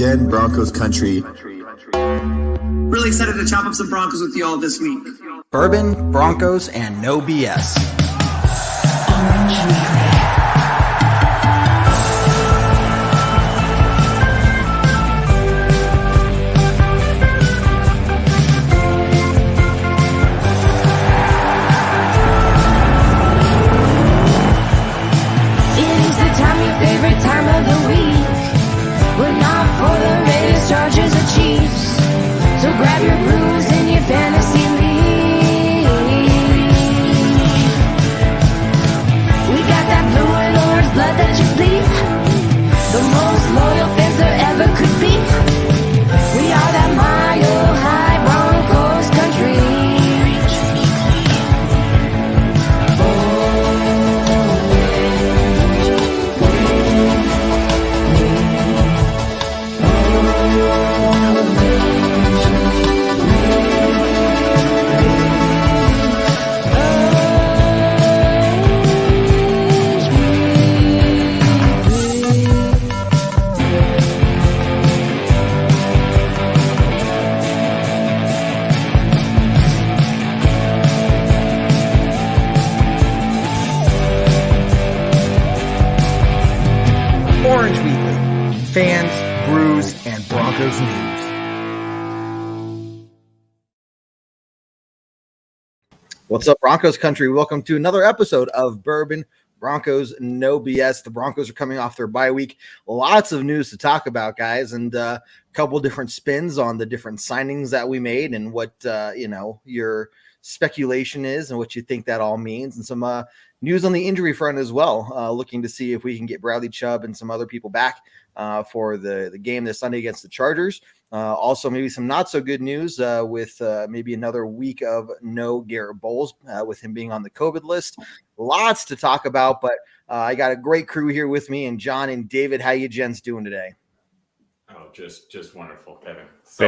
again, Broncos country. Really excited to chop up some Broncos with you all this week. Bourbon, Broncos, and no BS. Favorite time of the week, but not for the Raiders, Chargers, or Chiefs. So grab your brews and your fantasy league. We got that blue Lord's blood that you bleed. The most loyal fans there ever could be. We are that mile high Broncos country. Orange Weekly, fans, brews, and Broncos news. What's up, Broncos country? Welcome to another episode of Bourbon, Broncos, no BS. The Broncos are coming off their bye week. Lots of news to talk about, guys, and a couple different spins on the different signings that we made and what, your speculation is and what you think that all means, and some news on the injury front as well, looking to see if we can get Bradley Chubb and some other people back for the game this Sunday against the Chargers. Also, maybe some not so good news with maybe another week of no Garrett Bowles with him being on the COVID list. Lots to talk about, but I got a great crew here with me, and John and David. How you gents doing today? Oh, just wonderful, Kevin. So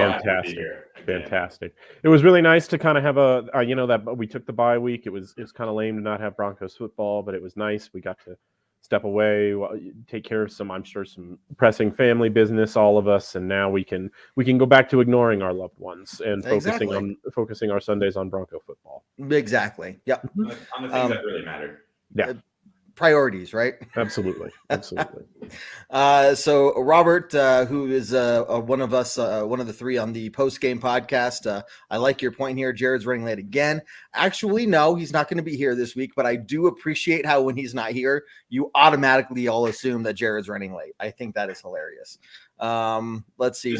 fantastic. It was really nice to kind of have that we took the bye week. It was kind of lame to not have Broncos football, but it was nice. We got to step away, take care of some pressing family business, all of us, and now we can go back to ignoring our loved ones and focusing our Sundays on Bronco football. Exactly. Yep. On the things that really matter. Yeah. Priorities, right? Absolutely. So Robert, who is one of us, one of the three on the post-game podcast, I like your point here. Jared's running late again. Actually, no, he's not going to be here this week, but I do appreciate how when he's not here, you automatically all assume that Jared's running late. I think that is hilarious. Let's see.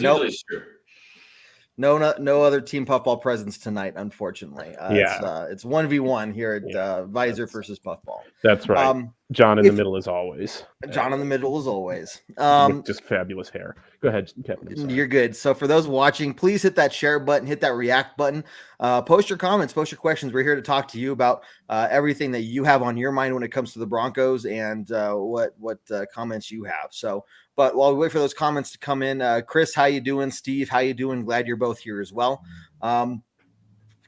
No other team puffball presence tonight, unfortunately. It's 1v1 here at Visor versus Puffball. That's right. John in the middle as always. John in the middle as always. With just fabulous hair. Go ahead, Kevin. You're good. So for those watching, please hit that share button, hit that react button. Post your comments, post your questions. We're here to talk to you about everything that you have on your mind when it comes to the Broncos and what comments you have. So, but while we wait for those comments to come in, Chris, how you doing? Steve, how you doing? Glad you're both here as well.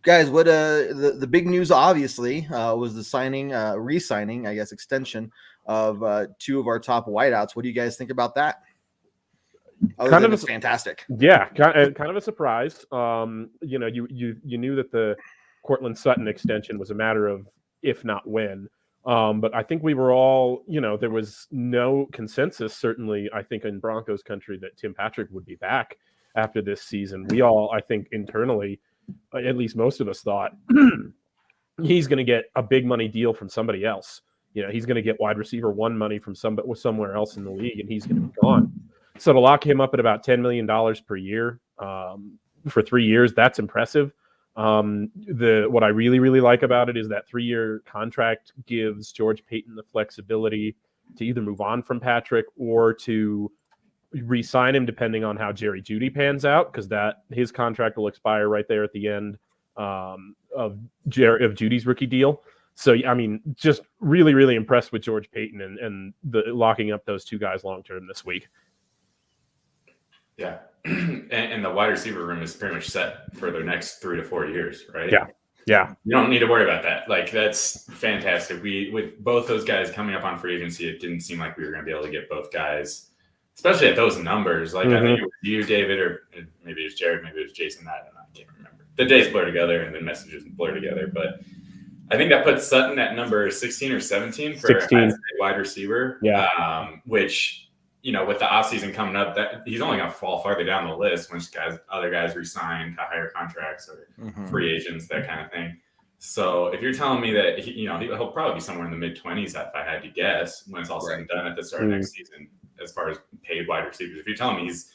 Guys, what the big news obviously was the re-signing, I guess, extension of two of our top wideouts. What do you guys think about that? It's fantastic. Yeah, kind of a surprise. You knew that the Cortland Sutton extension was a matter of if not when. But I think we were all, there was no consensus, certainly, I think, in Broncos country that Tim Patrick would be back after this season. We all, I think, internally, at least most of us thought he's going to get a big money deal from somebody else. He's going to get wide receiver one money from somewhere else in the league, and he's going to be gone. So to lock him up at about $10 million per year for 3 years, that's impressive. What I really, really like about it is that 3-year contract gives George Payton the flexibility to either move on from Patrick or to re-sign him depending on how Jerry Jeudy pans out, because his contract will expire right there at the end of Judy's rookie deal. So, I mean, just really, really impressed with George Payton and the locking up those two guys long-term this week. Yeah. And the wide receiver room is pretty much set for the next 3 to 4 years, right? Yeah. You don't need to worry about that. Like, that's fantastic. With both those guys coming up on free agency, it didn't seem like we were going to be able to get both guys especially at those numbers. Like I think it was you, David, or maybe it was Jared, maybe it was Jason. I can't remember. The days blur together and the messages blur together. But I think that puts Sutton at number 16 or 17 for 16. wide receiver. Yeah. Which, with the offseason coming up, that he's only going to fall farther down the list once other guys resign to higher contracts or free agents, that kind of thing. So if you're telling me that he'll probably be somewhere in the mid-20s, if I had to guess, when it's all said and done at the start of next season, as far as paid wide receivers. If you're telling me he's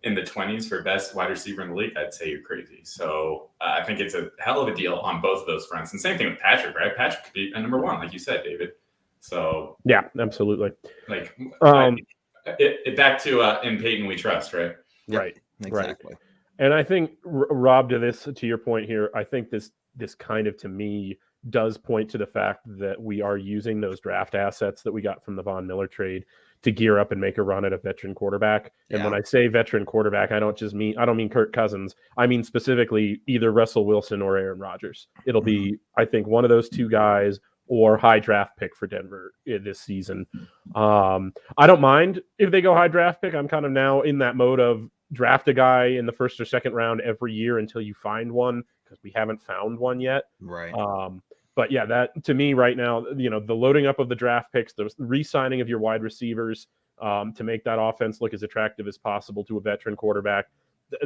in the 20s for best wide receiver in the league, I'd say you're crazy. So I think it's a hell of a deal on both of those fronts. And same thing with Patrick, right? Patrick could be a number one, like you said, David. So yeah, absolutely. Like back to in Peyton we trust, right? Right, exactly. Right. And I think, Rob, to your point here, I think this kind of, to me, does point to the fact that we are using those draft assets that we got from the Von Miller trade to gear up and make a run at a veteran quarterback. And when I say veteran quarterback, I don't mean Kirk Cousins. I mean specifically either Russell Wilson or Aaron Rodgers. It'll be, I think, one of those two guys or high draft pick for Denver this season. I don't mind if they go high draft pick. I'm kind of now in that mode of draft a guy in the first or second round every year until you find one, because we haven't found one yet. Right. But yeah, that to me right now, the loading up of the draft picks, the re-signing of your wide receivers to make that offense look as attractive as possible to a veteran quarterback,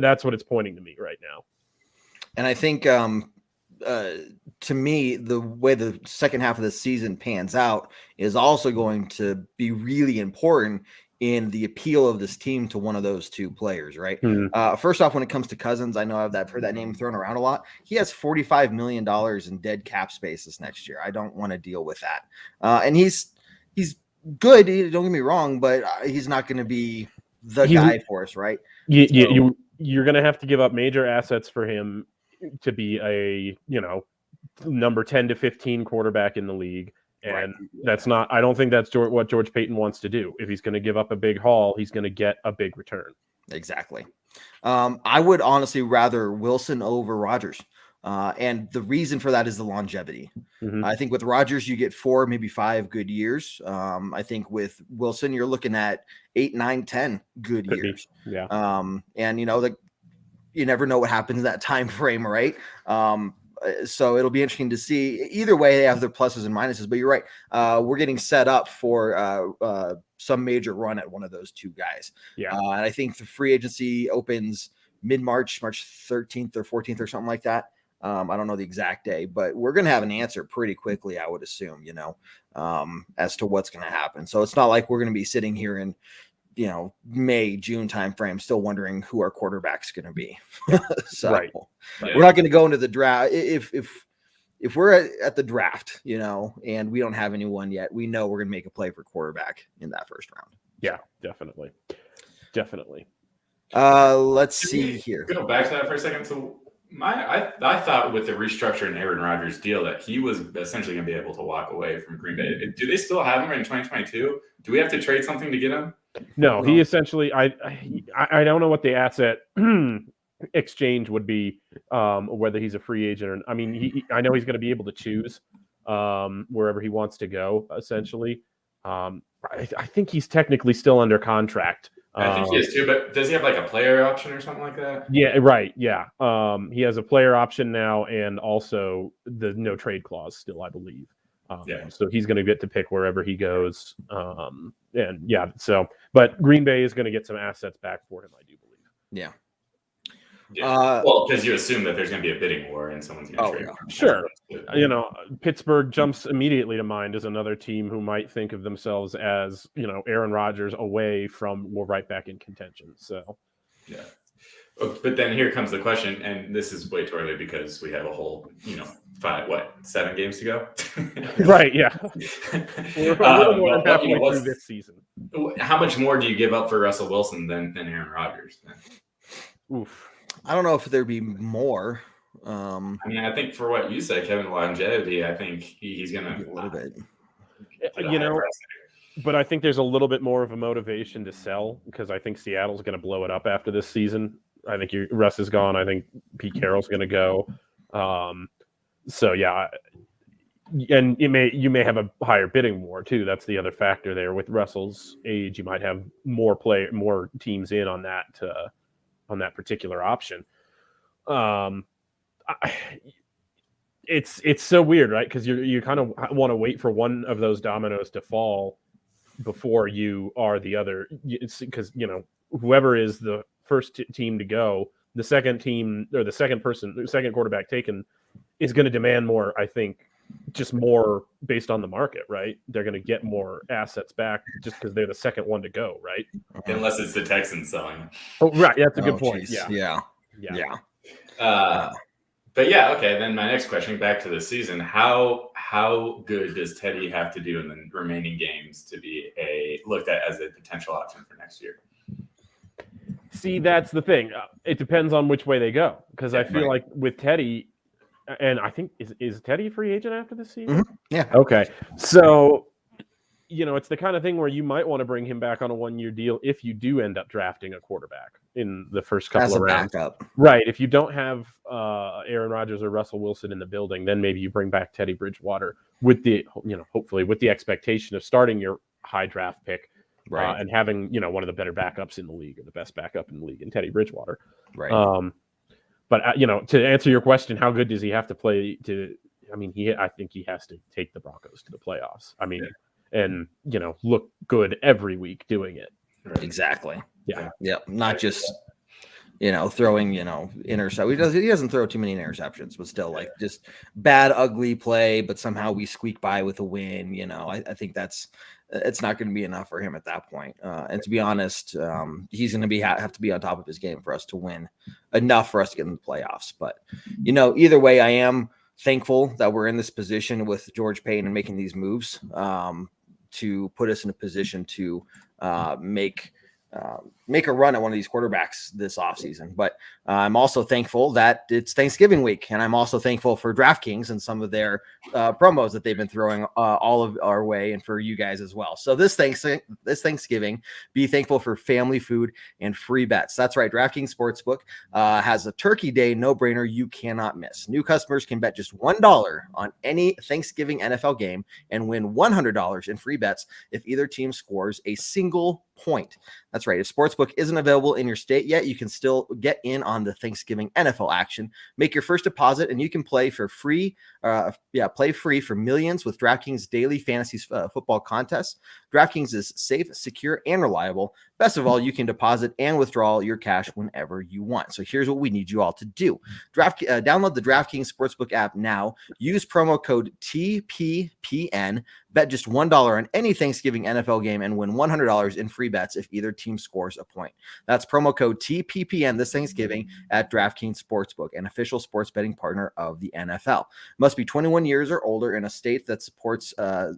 that's what it's pointing to me right now. And I think to me, the way the second half of the season pans out is also going to be really important in the appeal of this team to one of those two players, right? First off, when it comes to Cousins, I know I've heard that name thrown around a lot. He has $45 million in dead cap space this next year. I don't want to deal with that. And he's good, don't get me wrong, but he's not going to be the guy for us, right? You're going to have to give up major assets for him to be a, number 10 to 15 quarterback in the league. And that's not, I don't think that's what George Payton wants to do. If he's going to give up a big haul, he's going to get a big return. Exactly. I would honestly rather Wilson over Rodgers. And the reason for that is the longevity. I think with Rodgers, you get 4, maybe 5 good years. I think with Wilson, you're looking at 8, 9, 10 good years. Yeah. And you never know what happens in that time frame, right? So it'll be interesting to see. Either way, they have their pluses and minuses, but you're right. We're getting set up for some major run at one of those two guys. Yeah. And I think the free agency opens mid-March, March 13th or 14th or something like that. I don't know the exact day, but we're going to have an answer pretty quickly, I would assume, as to what's going to happen. So it's not like we're going to be sitting here in, May, June timeframe, still wondering who our quarterback's going to be. So we're not going to go into the draft. If we're at the draft, and we don't have anyone yet, we know we're going to make a play for quarterback in that first round. Yeah, definitely. Let's see here. Go back to that for a second. So I thought with the restructuring Aaron Rodgers deal that he was essentially going to be able to walk away from Green Bay. Do they still have him in 2022? Do we have to trade something to get him? No, he essentially. I don't know what the asset exchange would be, whether he's a free agent or. I mean, I know he's going to be able to choose wherever he wants to go. Essentially, I think he's technically still under contract. I think he is too, but does he have like a player option or something like that? Yeah, right. Yeah, he has a player option now, and also the no trade clause still, I believe. So he's going to get to pick wherever he goes. And yeah, but Green Bay is going to get some assets back for him, I do believe. Yeah. Well, because you assume that there's going to be a bidding war and someone's going to trade. Yeah. Sure. Pittsburgh jumps immediately to mind as another team who might think of themselves as, Aaron Rodgers away from, we're right back in contention. So, yeah. But then here comes the question, and this is way too early because we have a whole, 7 games to go? Right, yeah. We're a little more than halfway through this season. How much more do you give up for Russell Wilson than Aaron Rodgers? Oof. I don't know if there'd be more. I think for what you said, Kevin, longevity, I think he's going to a little bit. But I think there's a little bit more of a motivation to sell because I think Seattle's going to blow it up after this season. I think Russ is gone. I think Pete Carroll's going to go. So yeah, and you may have a higher bidding war too. That's the other factor there. With Russell's age, you might have more teams in on that particular option. It's so weird, right? Because you kind of want to wait for one of those dominoes to fall before you are the other. It's because whoever is the first team to go, the second team or the second quarterback taken is going to demand more. I think just more based on the market, right? They're going to get more assets back just because they're the second one to go, right? Unless it's the Texans selling. Oh, right. That's a good point. Geez. Yeah. But yeah, okay. Then my next question, back to the season: how good does Teddy have to do in the remaining games to be looked at as a potential option for next year? See, that's the thing. It depends on which way they go, because I feel like with Teddy, and I think is Teddy a free agent after this season? Mm-hmm. Yeah. Okay. So, it's the kind of thing where you might want to bring him back on a 1-year deal if you do end up drafting a quarterback in the first couple of rounds. Backup. Right. If you don't have Aaron Rodgers or Russell Wilson in the building, then maybe you bring back Teddy Bridgewater with the, hopefully with the expectation of starting your high draft pick, right, and having, one of the better backups in the league, or the best backup in the league in Teddy Bridgewater. Right. But to answer your question, how good does he have to play I think he has to take the Broncos to the playoffs. And look good every week doing it. Right. Exactly. Yeah. Yep. Not just throwing intercept. He doesn't throw too many interceptions, but still like just bad, ugly play. But somehow we squeak by with a win. I think it's not going to be enough for him at that point. And to be honest, he's going to have to be on top of his game for us to win enough for us to get in the playoffs. But either way, I am thankful that we're in this position with George Paton and making these moves to put us in a position to make a run at one of these quarterbacks this offseason. But I'm also thankful that it's Thanksgiving week, and I'm also thankful for DraftKings and some of their promos that they've been throwing all of our way, and for you guys as well. So this Thanksgiving, be thankful for family food and free bets. That's right. DraftKings Sportsbook has a Turkey Day no-brainer you cannot miss. New customers can bet just $1 on any Thanksgiving NFL game and win $100 in free bets if either team scores a single point. That's right. If Sportsbook isn't available in your state yet, you can still get in on the Thanksgiving NFL action. Make your first deposit and you can play free for millions with DraftKings daily fantasy football contests. DraftKings is safe, secure, and reliable. Best of all, you can deposit and withdraw your cash whenever you want. So here's what we need you all to do. Download the DraftKings Sportsbook app now. Use promo code TPPN. Bet just $1 on any Thanksgiving NFL game and win $100 in free bets if either team scores a point. That's promo code TPPN this Thanksgiving at DraftKings Sportsbook, an official sports betting partner of the NFL. Must be 21 years or older in a state that supports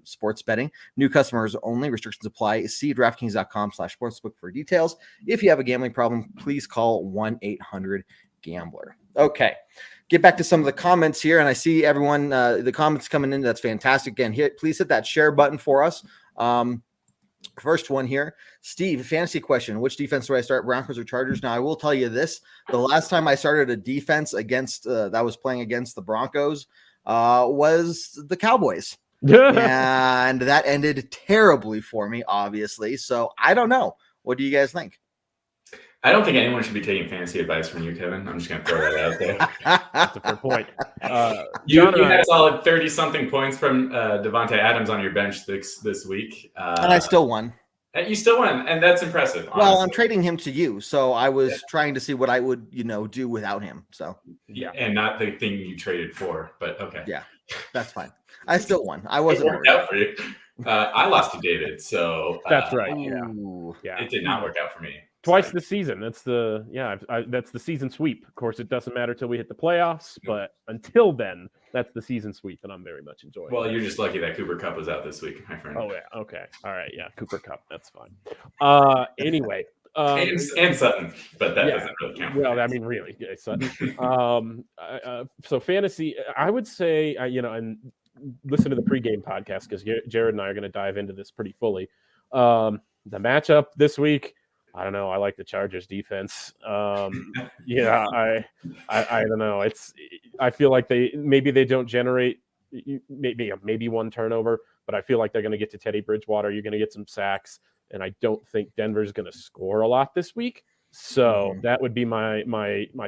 sports betting. New customers only. Restrictions apply. See DraftKings.com/sportsbook for details. If you have a gambling problem, please call 1-800-GAMBLER. Okay. Get back to some of the comments here, and I see everyone, the comments coming in. That's fantastic. Again, please hit that share button for us. First one here, Steve, fantasy question: which defense do I start, Broncos or Chargers? Now, I will tell you this: the last time I started a defense against that was playing against the Broncos was the Cowboys, and that ended terribly for me, obviously. So I don't know. What do you guys think? I don't think anyone should be taking fantasy advice from you, Kevin. I'm just going to throw that out there. That's a fair point. You had solid 30-something points from Devontae Adams on your bench this week. And I still won. You still won, and that's impressive. Honestly. Well, I'm trading him to you, so I was trying to see what I would, do without him. So and not the thing you traded for, but okay. Yeah, that's fine. I still won. I wasn't worked out for you. I lost to David, so that's right. Yeah, it did not work out for me. Twice this season. That's that's the season sweep. Of course, it doesn't matter till we hit the playoffs, but until then, that's the season sweep, and I'm very much enjoying. Well, you're just lucky that Cooper Kupp was out this week, my friend. Oh yeah, okay, all right, yeah, Cooper Kupp, that's fine. Anyway, and Sutton, but that doesn't really count. Well, I mean, really, yeah, Sutton. So fantasy, I would say, and listen to the pregame podcast because Jared and I are going to dive into this pretty fully. The matchup this week. I don't know. I like the Chargers defense. I don't know. I feel like they don't generate maybe one turnover, but I feel like they're going to get to Teddy Bridgewater. You're going to get some sacks, and I don't think Denver's going to score a lot this week. So that would be my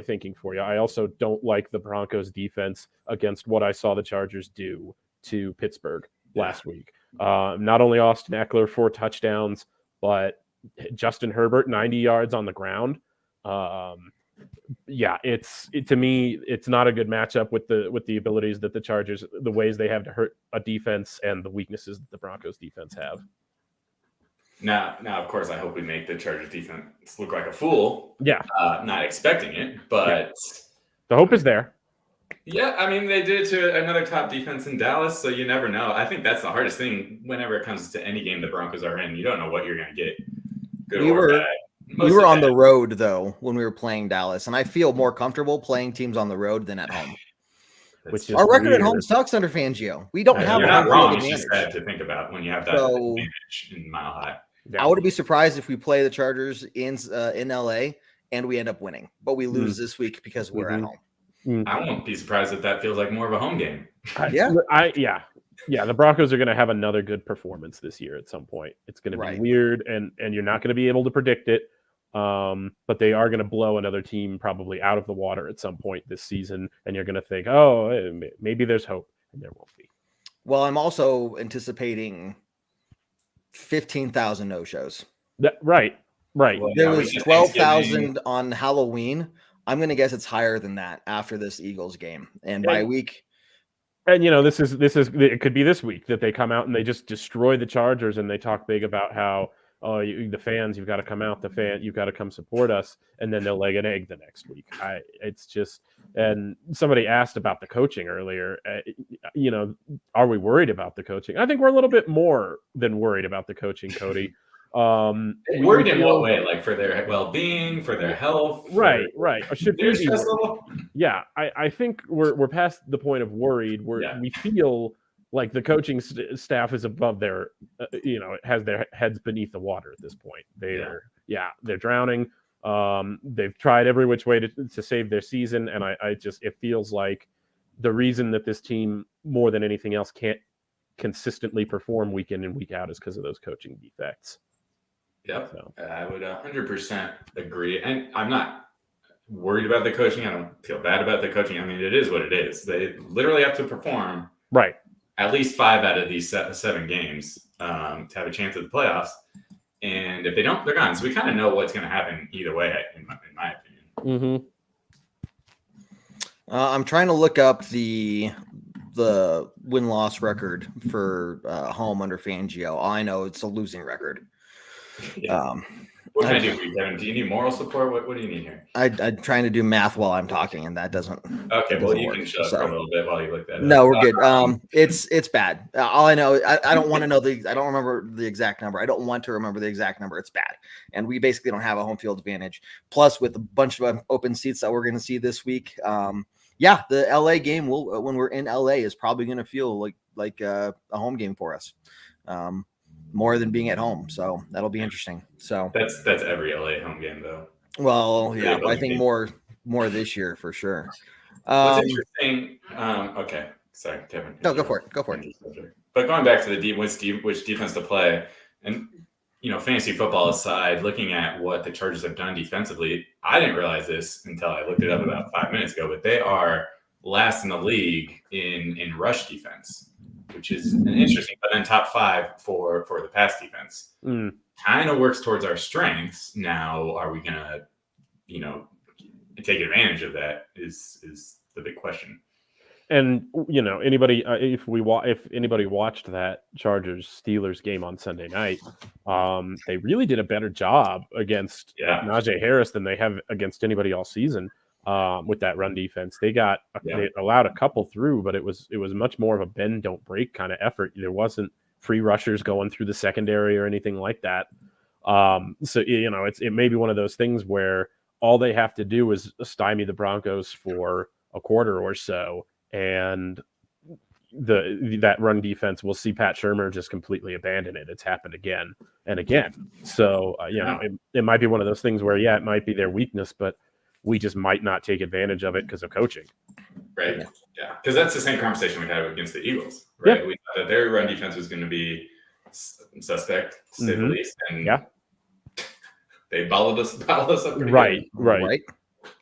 thinking for you. I also don't like the Broncos defense against what I saw the Chargers do to Pittsburgh last week. Not only Austin Eckler 4 touchdowns, but Justin Herbert 90 yards on the ground. To me, it's not a good matchup with the abilities that the Chargers, the ways they have to hurt a defense, and the weaknesses that the Broncos defense have. Now, of course, I hope we make the Chargers defense look like a fool. Yeah. Not expecting it, but the hope is there. Yeah, I mean, they did it to another top defense in Dallas, so you never know. I think that's the hardest thing whenever it comes to any game the Broncos are in. You don't know what you're going to get. We were on the road, though, when we were playing Dallas, and I feel more comfortable playing teams on the road than at home. Our record at home sucks under Fangio. We don't have You're a not wrong. advantage. It's just sad to think about when you have that advantage in Mile High. I wouldn't be surprised if we play the Chargers in LA and we end up winning, but we lose this week because we're at home. I won't be surprised if that feels like more of a home game. The Broncos are going to have another good performance this year at some point. It's going to be weird, and you're not going to be able to predict it. But they are going to blow another team probably out of the water at some point this season, and you're going to think, oh, maybe there's hope, and there won't be. Well, I'm also anticipating 15,000 no-shows. Right. Well, there was 12,000 on Halloween. I'm going to guess it's higher than that after this Eagles game, and by week. And this is it could be this week that they come out and they just destroy the Chargers, and they talk big about how the fans, you've got to come out, you've got to come support us, and then they'll lay an egg the next week. It's just, and somebody asked about the coaching earlier. Are we worried about the coaching? I think we're a little bit more than worried about the coaching, Cody. Worried in what way? Like for their well-being, for their health? Right. Should we be worried? Yeah, I think we're past the point of worried. We feel like the coaching staff is above their, has their heads beneath the water at this point. They're drowning. They've tried every which way to save their season, and it feels like the reason that this team more than anything else can't consistently perform week in and week out is because of those coaching defects. Yep, so. I would 100% agree. And I'm not worried about the coaching. I don't feel bad about the coaching. I mean, it is what it is. They literally have to perform at least 5 out of these 7 games to have a chance at the playoffs. And if they don't, they're gone. So we kind of know what's going to happen either way, in my opinion. I'm trying to look up the win-loss record for home under Fangio. All I know it's a losing record. Yeah. What can I do for you, Kevin? Do you need moral support? What do you need here? I'm trying to do math while I'm talking, and that doesn't. Okay, well, you can shut up for a little bit while you look that up. No, we're good. It's bad. All I know, I don't want to know I don't remember the exact number. I don't want to remember the exact number. It's bad, and we basically don't have a home field advantage. Plus, with a bunch of open seats that we're going to see this week, the LA game when we're in LA is probably going to feel like a home game for us. More than being at home, so that'll be interesting. So that's every LA home game, though. Well, yeah, I think more this year for sure. What's interesting? Okay, sorry, Kevin. No, go for it. But going back to the which defense to play, and fantasy football aside, looking at what the Chargers have done defensively, I didn't realize this until I looked it up about 5 minutes ago. But they are last in the league in rush defense, which is an interesting, but then top 5 for the pass defense. Kind of works towards our strengths. Now, are we gonna, take advantage of that? Is the big question. And anybody, if anybody watched that Chargers Steelers game on Sunday night, they really did a better job against Najee Harris than they have against anybody all season. With that run defense, they allowed a couple through, but it was much more of a bend don't break kind of effort. There wasn't free rushers going through the secondary or anything like that. So it may be one of those things where all they have to do is stymie the Broncos for a quarter or so, and that run defense, we'll see Pat Shurmur just completely abandon it. It's happened again and again. So it might be one of those things where it might be their weakness, but We just might not take advantage of it because of coaching. Right. Yeah. Because that's the same conversation we had against the Eagles, right? Yeah. We thought that their run defense was going to be suspect, to say the least. And they bottled us up pretty Right. good. Right.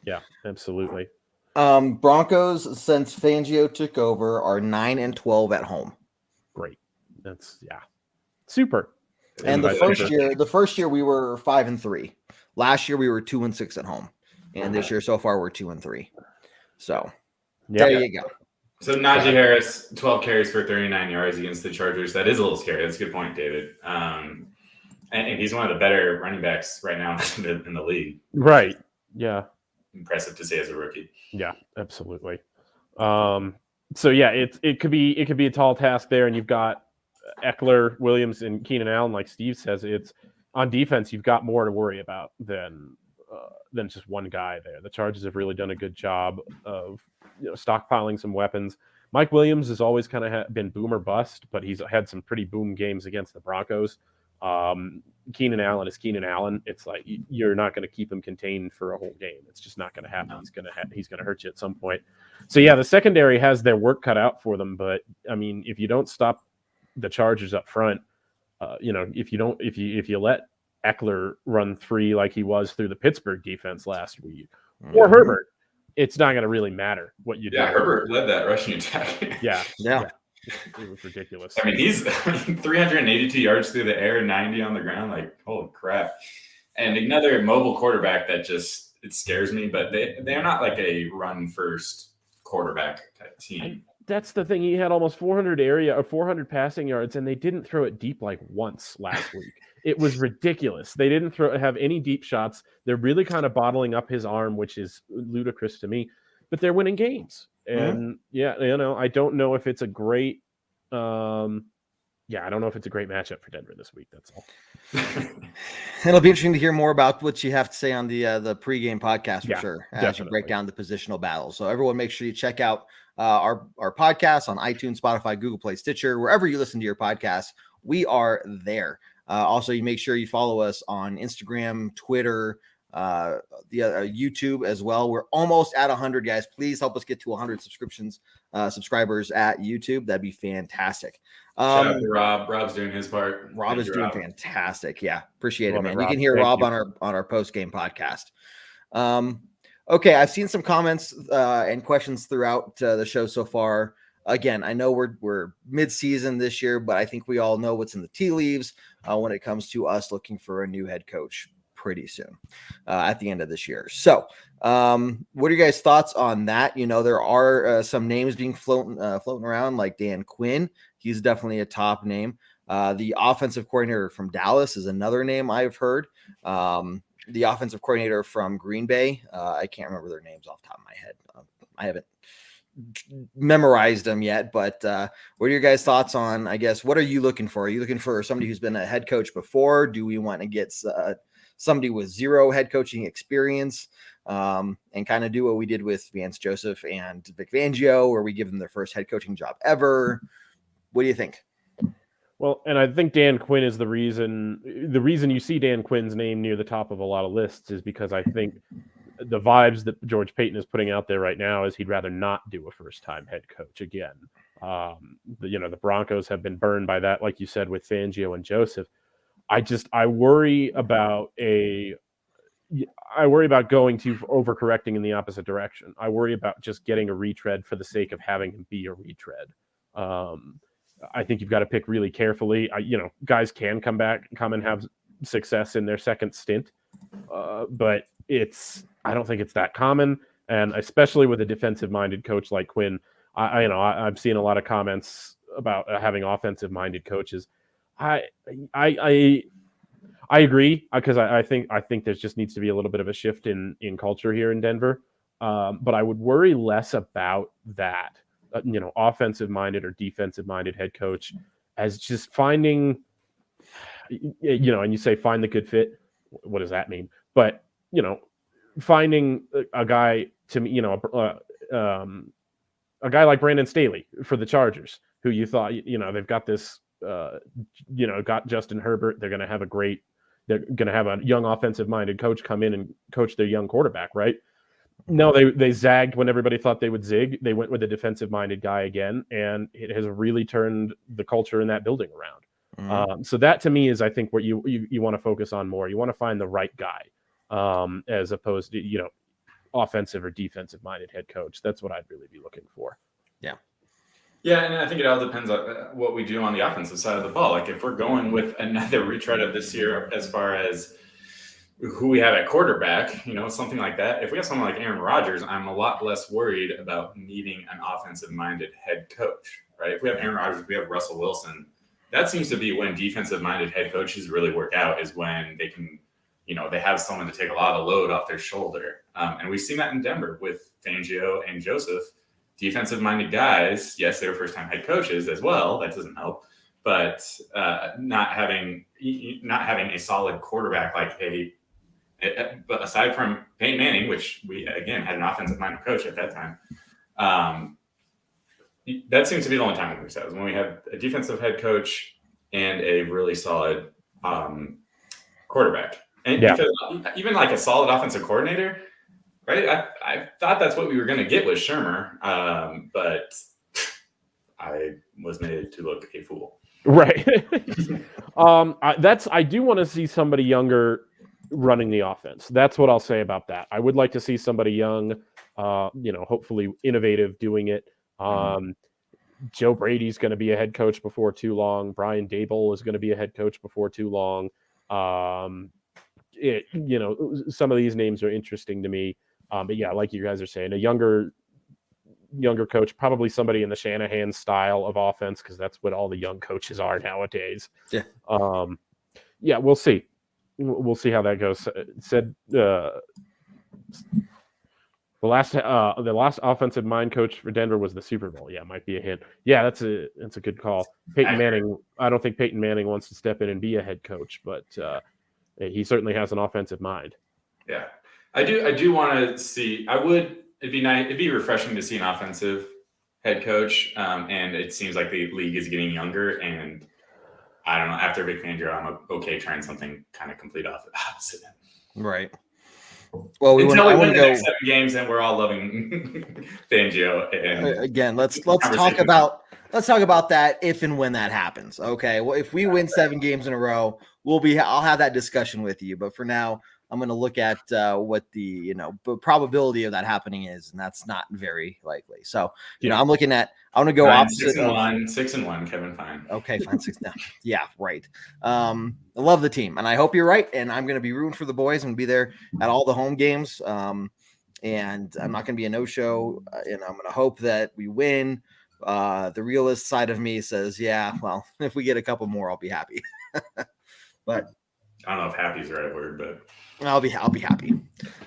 Yeah, absolutely. Broncos, since Fangio took over, are 9-12 at home. Great. That's super. And the first year we were 5-3. Last year we were 2-6 at home, and this year so far we're 2-3. So there you go. So Najee Harris, 12 carries for 39 yards against the Chargers. That is a little scary. That's a good point, David. And he's one of the better running backs right now in the league. Right. Yeah. Impressive to say as a rookie. Yeah, absolutely. So yeah, it could be a tall task there, and you've got Eckler, Williams, and Keenan Allen, like Steve says. It's on defense. You've got more to worry about than just one guy there. The Chargers have really done a good job of stockpiling some weapons. Mike Williams has always kind of been boom or bust, but he's had some pretty boom games against the Broncos. Keenan Allen is Keenan Allen. It's like you're not going to keep him contained for a whole game. It's just not going to happen. He's going to hurt you at some point. So yeah, the secondary has their work cut out for them. But I mean, if you don't stop the Chargers up front, if you let Eckler run free like he was through the Pittsburgh defense last week, or Herbert, it's not going to really matter what you do. Yeah, Herbert led that rushing attack. Yeah. It was ridiculous. I mean, he's 382 yards through the air, 90 on the ground. Like, holy crap. And another mobile quarterback that it scares me, but they're not like a run-first quarterback type team. That's the thing. He had almost 400 passing yards, and they didn't throw it deep like once last week. It was ridiculous. They didn't have any deep shots. They're really kind of bottling up his arm, which is ludicrous to me, but they're winning games. And I don't know if it's a great I don't know if it's a great matchup for Denver this week. That's all. It'll be interesting to hear more about what you have to say on the pregame podcast for sure, as definitely. you break down the positional battles. So everyone, make sure you check out our podcast on iTunes, Spotify, Google Play, Stitcher, wherever you listen to your podcasts. We are there. Also, you make sure you follow us on Instagram, Twitter, YouTube as well. We're almost at 100, guys. Please help us get to 100 subscribers at YouTube. That'd be fantastic. Shout out to Rob. Rob's doing his part. Rob is doing fantastic. Yeah, appreciate it, man. Rob. You can hear Rob on our post game podcast. Okay, I've seen some comments and questions throughout the show so far. Again, I know we're mid-season this year, but I think we all know what's in the tea leaves when it comes to us looking for a new head coach pretty soon at the end of this year. So what are your guys' thoughts on that? There are some names being floating around, like Dan Quinn. He's definitely a top name. The offensive coordinator from Dallas is another name I've heard. The offensive coordinator from Green Bay, I can't remember their names off the top of my head. I haven't memorized them yet, but what are your guys' thoughts on, I guess, what are you looking for? Are you looking for somebody who's been a head coach before? Do we want to get somebody with zero head coaching experience and kind of do what we did with Vance Joseph and Vic Fangio, where we give them their first head coaching job ever? What do you think? Well, and I think Dan Quinn is the reason you see Dan Quinn's name near the top of a lot of lists is because I think the vibes that George Payton is putting out there right now is he'd rather not do a first-time head coach again. The Broncos have been burned by that, like you said, with Fangio and Joseph. I worry about going too overcorrecting in the opposite direction. I worry about just getting a retread for the sake of having him be a retread. I think you've got to pick really carefully. Guys can come and have success in their second stint, but I don't think it's that common. And especially with a defensive-minded coach like Quinn, I've seen a lot of comments about having offensive-minded coaches. I agree because I think there just needs to be a little bit of a shift in culture here in Denver. But I would worry less about that, offensive-minded or defensive-minded head coach as just finding, and you say find the good fit. What does that mean? But finding a guy to me, a guy like Brandon Staley for the Chargers, who you thought, they've got this, got Justin Herbert. They're going to have a young offensive-minded coach come in and coach their young quarterback, right? No, they zagged when everybody thought they would zig. They went with a defensive-minded guy again, and it has really turned the culture in that building around. So that to me is, I think, what you want to focus on more. You want to find the right guy, as opposed to offensive or defensive-minded head coach. That's what I'd really be looking for. Yeah, and I think it all depends on what we do on the offensive side of the ball. Like if we're going with another retread of this year as far as who we have at quarterback, something like that. If we have someone like Aaron Rodgers, I'm a lot less worried about needing an offensive-minded head coach, right? If we have Aaron Rodgers, we have Russell Wilson. That seems to be when defensive-minded head coaches really work out, is when they can, they have someone to take a lot of load off their shoulder. And we've seen that in Denver with Fangio and Joseph. Defensive-minded guys, yes, they were first-time head coaches as well. That doesn't help. But not having a solid quarterback but aside from Peyton Manning, which we, again, had an offensive-minded coach at that time, that seems to be the only time it works out, is when we have a defensive head coach and a really solid quarterback. And because even like a solid offensive coordinator, right, I thought that's what we were going to get with Shermer, but I was made to look a fool. Right. I do want to see somebody younger running the offense. That's what I'll say about that. I would like to see somebody young, hopefully innovative, doing it. Joe Brady's going to be a head coach before too long. Brian Daboll is going to be a head coach before too long. Some of these names are interesting to me. But yeah, like you guys are saying, a younger coach, probably somebody in the Shanahan style of offense, because that's what all the young coaches are nowadays. Yeah. We'll see. We'll see how that goes. It said the last offensive mind coach for Denver was the Super Bowl. Yeah, might be a hint. Yeah, that's a good call. Peyton Manning. I don't think Peyton Manning wants to step in and be a head coach, but he certainly has an offensive mind. Yeah, I do want to see. It'd be nice. It'd be refreshing to see an offensive head coach. And it seems like the league is getting younger, and I don't know. After Vic Fangio, I'm okay trying something kind of complete opposite. Right. Well, until we win the next 7 games, and we're all loving Fangio. And again, let's talk about that if and when that happens. Okay. Well, if we win 7 games in a row, I'll have that discussion with you. But for now, I'm going to look at what the probability of that happening is, and that's not very likely. So I'm going to go opposite. 6-1, Kevin. Fine. Okay, fine. 6 now. Yeah, right. I love the team, and I hope you're right. And I'm going to be rooting for the boys and be there at all the home games. And I'm not going to be a no-show. And I'm going to hope that we win. The realist side of me says, yeah, well, if we get a couple more, I'll be happy. But I don't know if happy is the right word, but I'll be happy.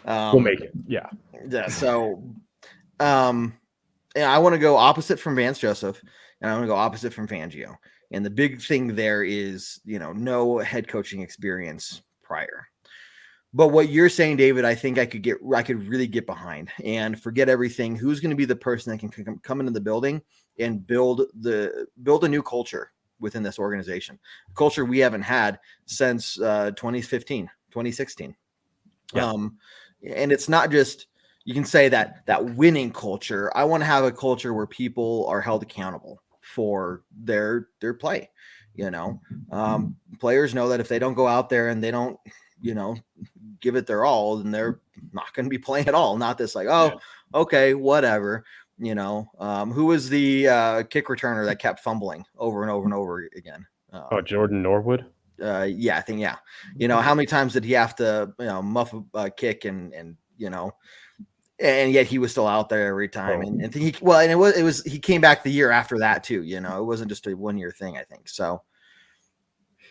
We'll make it. Yeah. Yeah. So, I want to go opposite from Vance Joseph, and I want to go opposite from Fangio. And the big thing there is, no head coaching experience prior. But what you're saying, David, I think I could really get behind and forget everything. Who's going to be the person that can come into the building and build a new culture within this organization, culture we haven't had since 2015, 2016. Yeah. And it's not just, you can say that winning culture. I want to have a culture where people are held accountable for their play. Players know that if they don't go out there and they don't, give it their all, then they're not going to be playing at all. Not this okay, whatever. Who was the kick returner that kept fumbling over and over and over again? Jordan Norwood. Yeah, I think, yeah. How many times did he have to, muff a kick and yet he was still out there every time. And he came back the year after that too. It wasn't just a 1-year thing, I think. So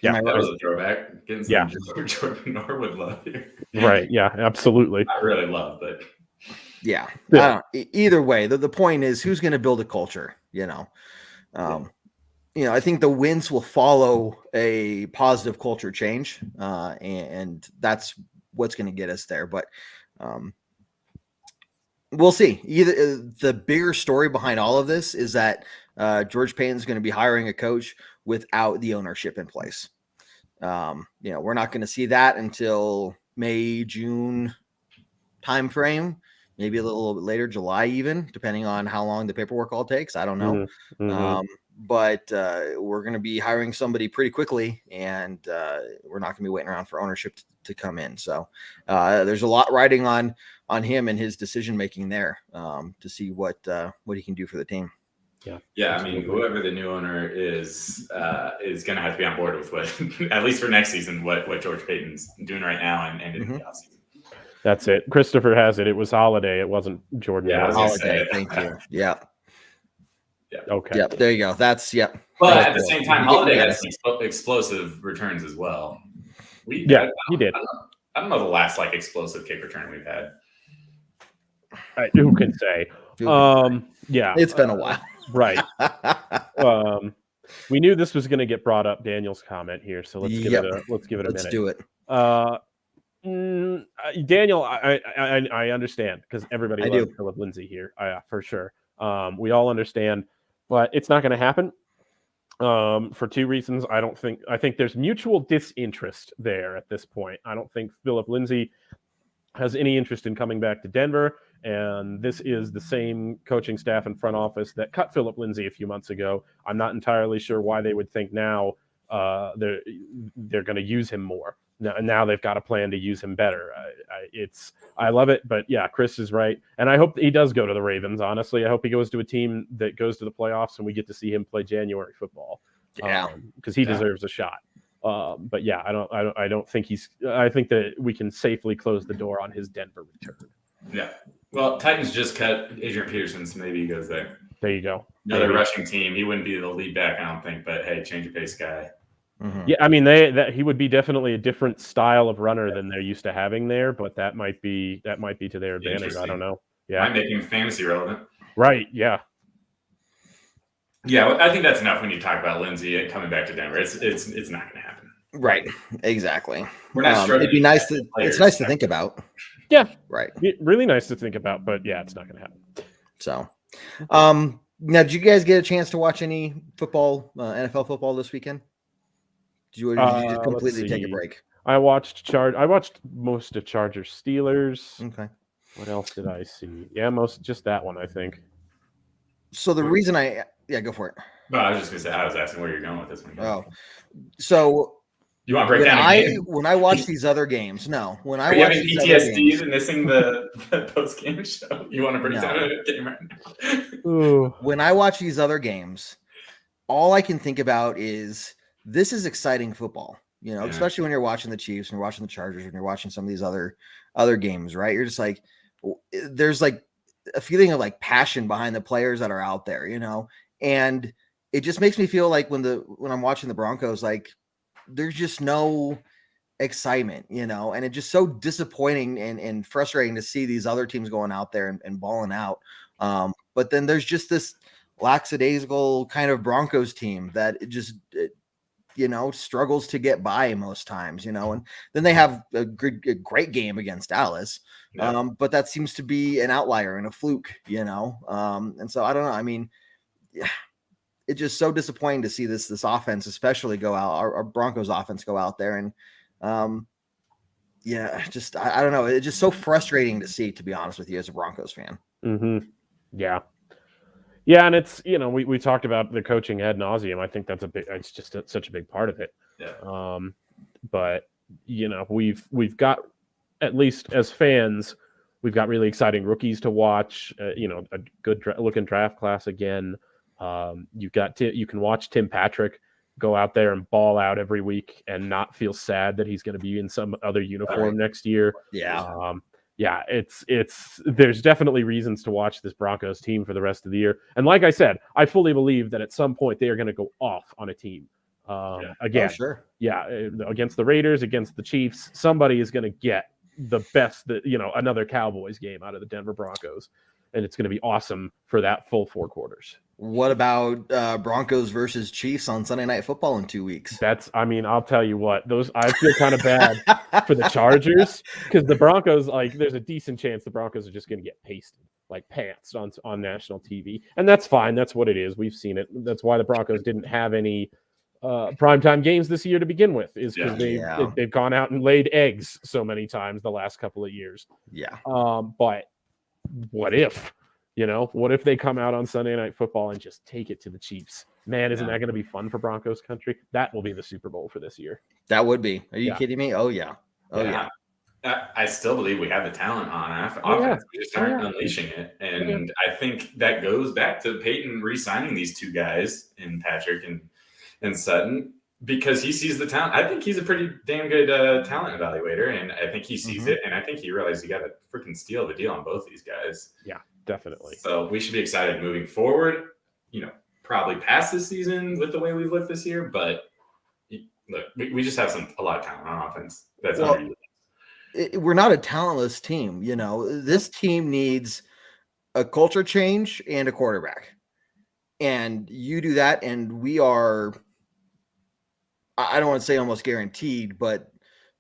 yeah, that was a throwback. Getting some Jordan Norwood love here. Right. Yeah, absolutely. I really love, but yeah. Either way, the point is, who's going to build a culture? I think the wins will follow a positive culture change, and that's what's going to get us there. But we'll see. Either the bigger story behind all of this is that George Paton's going to be hiring a coach without the ownership in place. We're not going to see that until May, June timeframe. maybe a little bit later, July even, depending on how long the paperwork all takes. I don't know. But we're going to be hiring somebody pretty quickly, and we're not going to be waiting around for ownership to come in. So there's a lot riding on him and his decision making there to see what he can do for the team. Yeah. I mean, whoever the new owner is going to have to be on board with what, at least for next season, what George Payton's doing right now and in the offseason. That's it. Christopher has it. It was Holiday. It wasn't Jordan. Yeah, Holiday. Thank you. Yeah. Okay. Yep. There you go. That's But at the same time, Holiday had some explosive returns as well. He did. I don't know the last explosive kick return we've had. Who can say? Yeah, it's been a while. Right. We knew this was going to get brought up. Daniel's comment here, so let's give it a minute. Let's do it. Daniel, I understand because everybody loves Philip Lindsay here. For sure. We all understand, but it's not going to happen. For two reasons. I think there's mutual disinterest there at this point. I don't think Philip Lindsay has any interest in coming back to Denver. And this is the same coaching staff and front office that cut Philip Lindsay a few months ago. I'm not entirely sure why they would think now they're going to use him more. Now they've got a plan to use him better. I love it, but yeah, Chris is right. And I hope he does go to the Ravens, honestly. I hope he goes to a team that goes to the playoffs and we get to see him play January football. Yeah. Because he deserves a shot. But yeah, I don't think I think that we can safely close the door on his Denver return. Yeah. Well, Titans just cut Adrian Peterson, so maybe he goes there. There you go. Another rushing team. He wouldn't be the lead back, I don't think, but hey, change of pace guy. Mm-hmm. Yeah, I mean he would be definitely a different style of runner than they're used to having there, but that might be to their advantage. I don't know. Yeah. Might make him fantasy relevant. Right, yeah. Yeah, I think that's enough when you talk about Lindsay coming back to Denver. It's not going to happen. Right. Exactly. We're not struggling. It'd be nice to. It's nice to think about. Yeah. Right. Really nice to think about, but yeah, it's not going to happen. So, now, did you guys get a chance to watch any football, NFL football this weekend? Did you just completely take a break? I watched most of Chargers Steelers. Okay. What else did I see? Yeah, just that one, I think. So the reason go for it. No, I was just gonna say I was asking where you're going with this one. Oh, so you want to break down a game? When I watch these other games, no. When I watch having PTSD and missing the post game show, you want to break down a game right now? When I watch these other games, all I can think about is this is exciting football. You know, especially when you're watching the Chiefs and you're watching the Chargers, when you're watching some of these other games, right? You're just like, there's like a feeling of like passion behind the players that are out there, you know, and it just makes me feel like when I'm watching the Broncos, like there's just no excitement, you know, and it's just so disappointing and frustrating to see these other teams going out there and balling out. But then there's just this lackadaisical kind of Broncos team that struggles to get by most times, and then they have a great game against Dallas. Yeah. But that seems to be an outlier and a fluke, and so I don't know. I mean, it's just so disappointing to see this offense, especially go out, our Broncos offense go out there. And I don't know. It's just so frustrating to see, to be honest with you, as a Broncos fan. Mm-hmm. Yeah. Yeah. And it's, we talked about the coaching ad nauseum. I think it's just such a big part of it. Yeah. But we've got, at least as fans, we've got really exciting rookies to watch, a good looking draft class again. You can watch Tim Patrick go out there and ball out every week and not feel sad that he's going to be in some other uniform next year. Yeah. There's definitely reasons to watch this Broncos team for the rest of the year. And like I said, I fully believe that at some point they are going to go off on a team. Again, sure. Yeah. Against the Raiders, against the Chiefs, somebody is going to get the best, another Cowboys game out of the Denver Broncos. And it's going to be awesome for that full 4 quarters. What about Broncos versus Chiefs on Sunday Night Football in 2 weeks? I'll tell you what, I feel kind of bad for the Chargers because the Broncos, there's a decent chance the Broncos are just going to get pasted like pants on national TV. And that's fine. That's what it is. We've seen it. That's why the Broncos didn't have any primetime games this year to begin with, is because they've gone out and laid eggs so many times the last couple of years. Yeah. But what if, what if they come out on Sunday Night Football and just take it to the Chiefs? Man, isn't that going to be fun for Broncos country? That will be the Super Bowl for this year. That would be. Are you kidding me? Oh, yeah. Oh, yeah. I still believe we have the talent on offense. We just aren't unleashing it. And I think that goes back to Peyton re-signing these two guys in Patrick and Sutton because he sees the talent. I think he's a pretty damn good talent evaluator, and I think he sees it, and I think he realized he got a freaking steal of a deal on both these guys. Yeah, definitely. So we should be excited moving forward, probably past this season with the way we've looked this year, but look, we just have a lot of talent on offense. That's we're not a talentless team. This team needs a culture change and a quarterback, and you do that. And we are, I don't want to say almost guaranteed, but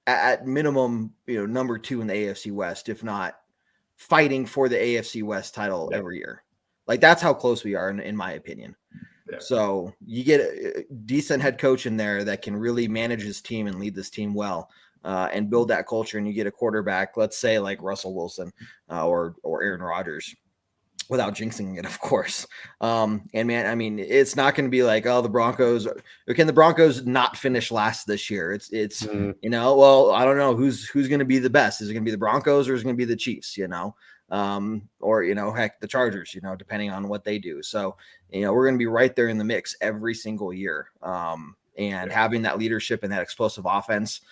at minimum, number 2 in the AFC West, if not fighting for the AFC West title every year. Like that's how close we are in my opinion. Yeah. So you get a decent head coach in there that can really manage his team and lead this team well. And build that culture, and you get a quarterback, let's say like Russell Wilson or Aaron Rodgers, without jinxing it, of course. And man, I mean, it's not going to be like, oh, the Broncos. Can the Broncos not finish last this year? It's well, I don't know who's going to be the best. Is it going to be the Broncos or is it going to be the Chiefs? Or heck, the Chargers. Depending on what they do. So we're going to be right there in the mix every single year. And having that leadership and that explosive offense.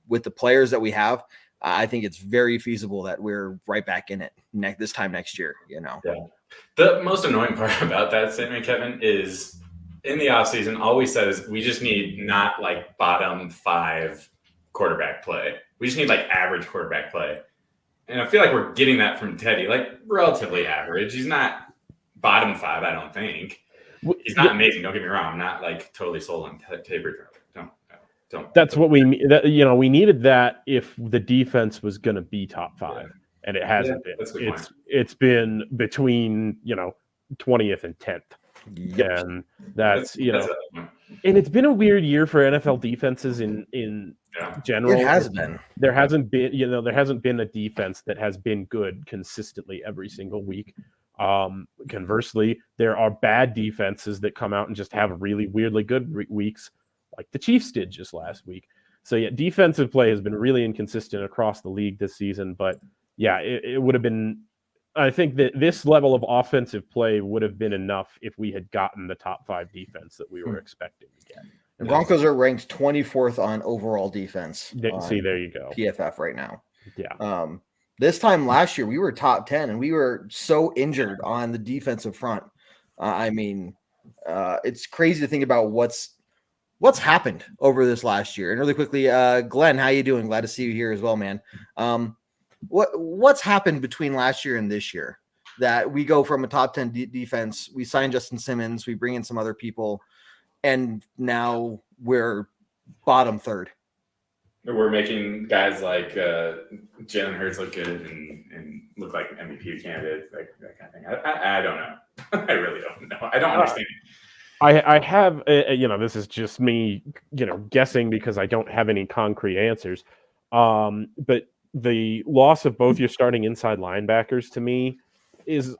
With the players that we have, I think it's very feasible that we're right back in it this time next year. Yeah. The most annoying part about that statement, Kevin, is in the offseason, all we said is we just need not like bottom 5 quarterback play. We just need like average quarterback play. And I feel like we're getting that from Teddy, like relatively average. He's not bottom 5, I don't think. He's not amazing. Don't get me wrong. I'm not like totally sold on Tabor. That's what we we needed that if the defense was going to be top 5, and it hasn't been. It's been between 20th and 10th, and that's and it's been a weird year for NFL defenses in general. It has been. There hasn't been a defense that has been good consistently every single week. Conversely, there are bad defenses that come out and just have really weirdly good weeks. Like the Chiefs did just last week. So defensive play has been really inconsistent across the league this season. But it would have been, I think that this level of offensive play would have been enough if we had gotten the top 5 defense that we were expecting to get. The Broncos are ranked 24th on overall defense. See, there you go. PFF right now. Yeah. This time last year, we were top 10 and we were so injured on the defensive front. It's crazy to think about what's happened over this last year. And really quickly, Glenn, how you doing? Glad to see you here as well, man. What's happened between last year and this year that we go from a top 10 defense, we sign Justin Simmons, we bring in some other people, and now we're bottom 3rd. We're making guys like Jalen Hurts look good and look like MVP candidates, like that kind of thing. I don't know. I really don't know. I don't understand. I have, this is just me, guessing because I don't have any concrete answers. But the loss of both your starting inside linebackers to me is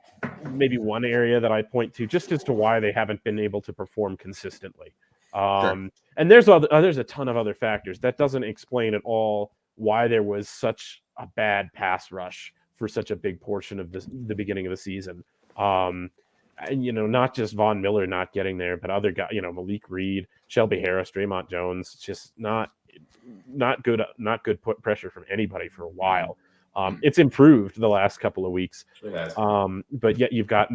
maybe one area that I point to just as to why they haven't been able to perform consistently. Sure. And there's a ton of other factors. That doesn't explain at all why there was such a bad pass rush for such a big portion of the beginning of the season. And, not just Von Miller not getting there, but other guys, Malik Reed, Shelby Harris, Draymond Jones, just not good pressure from anybody for a while. It's improved the last couple of weeks. But yet you've got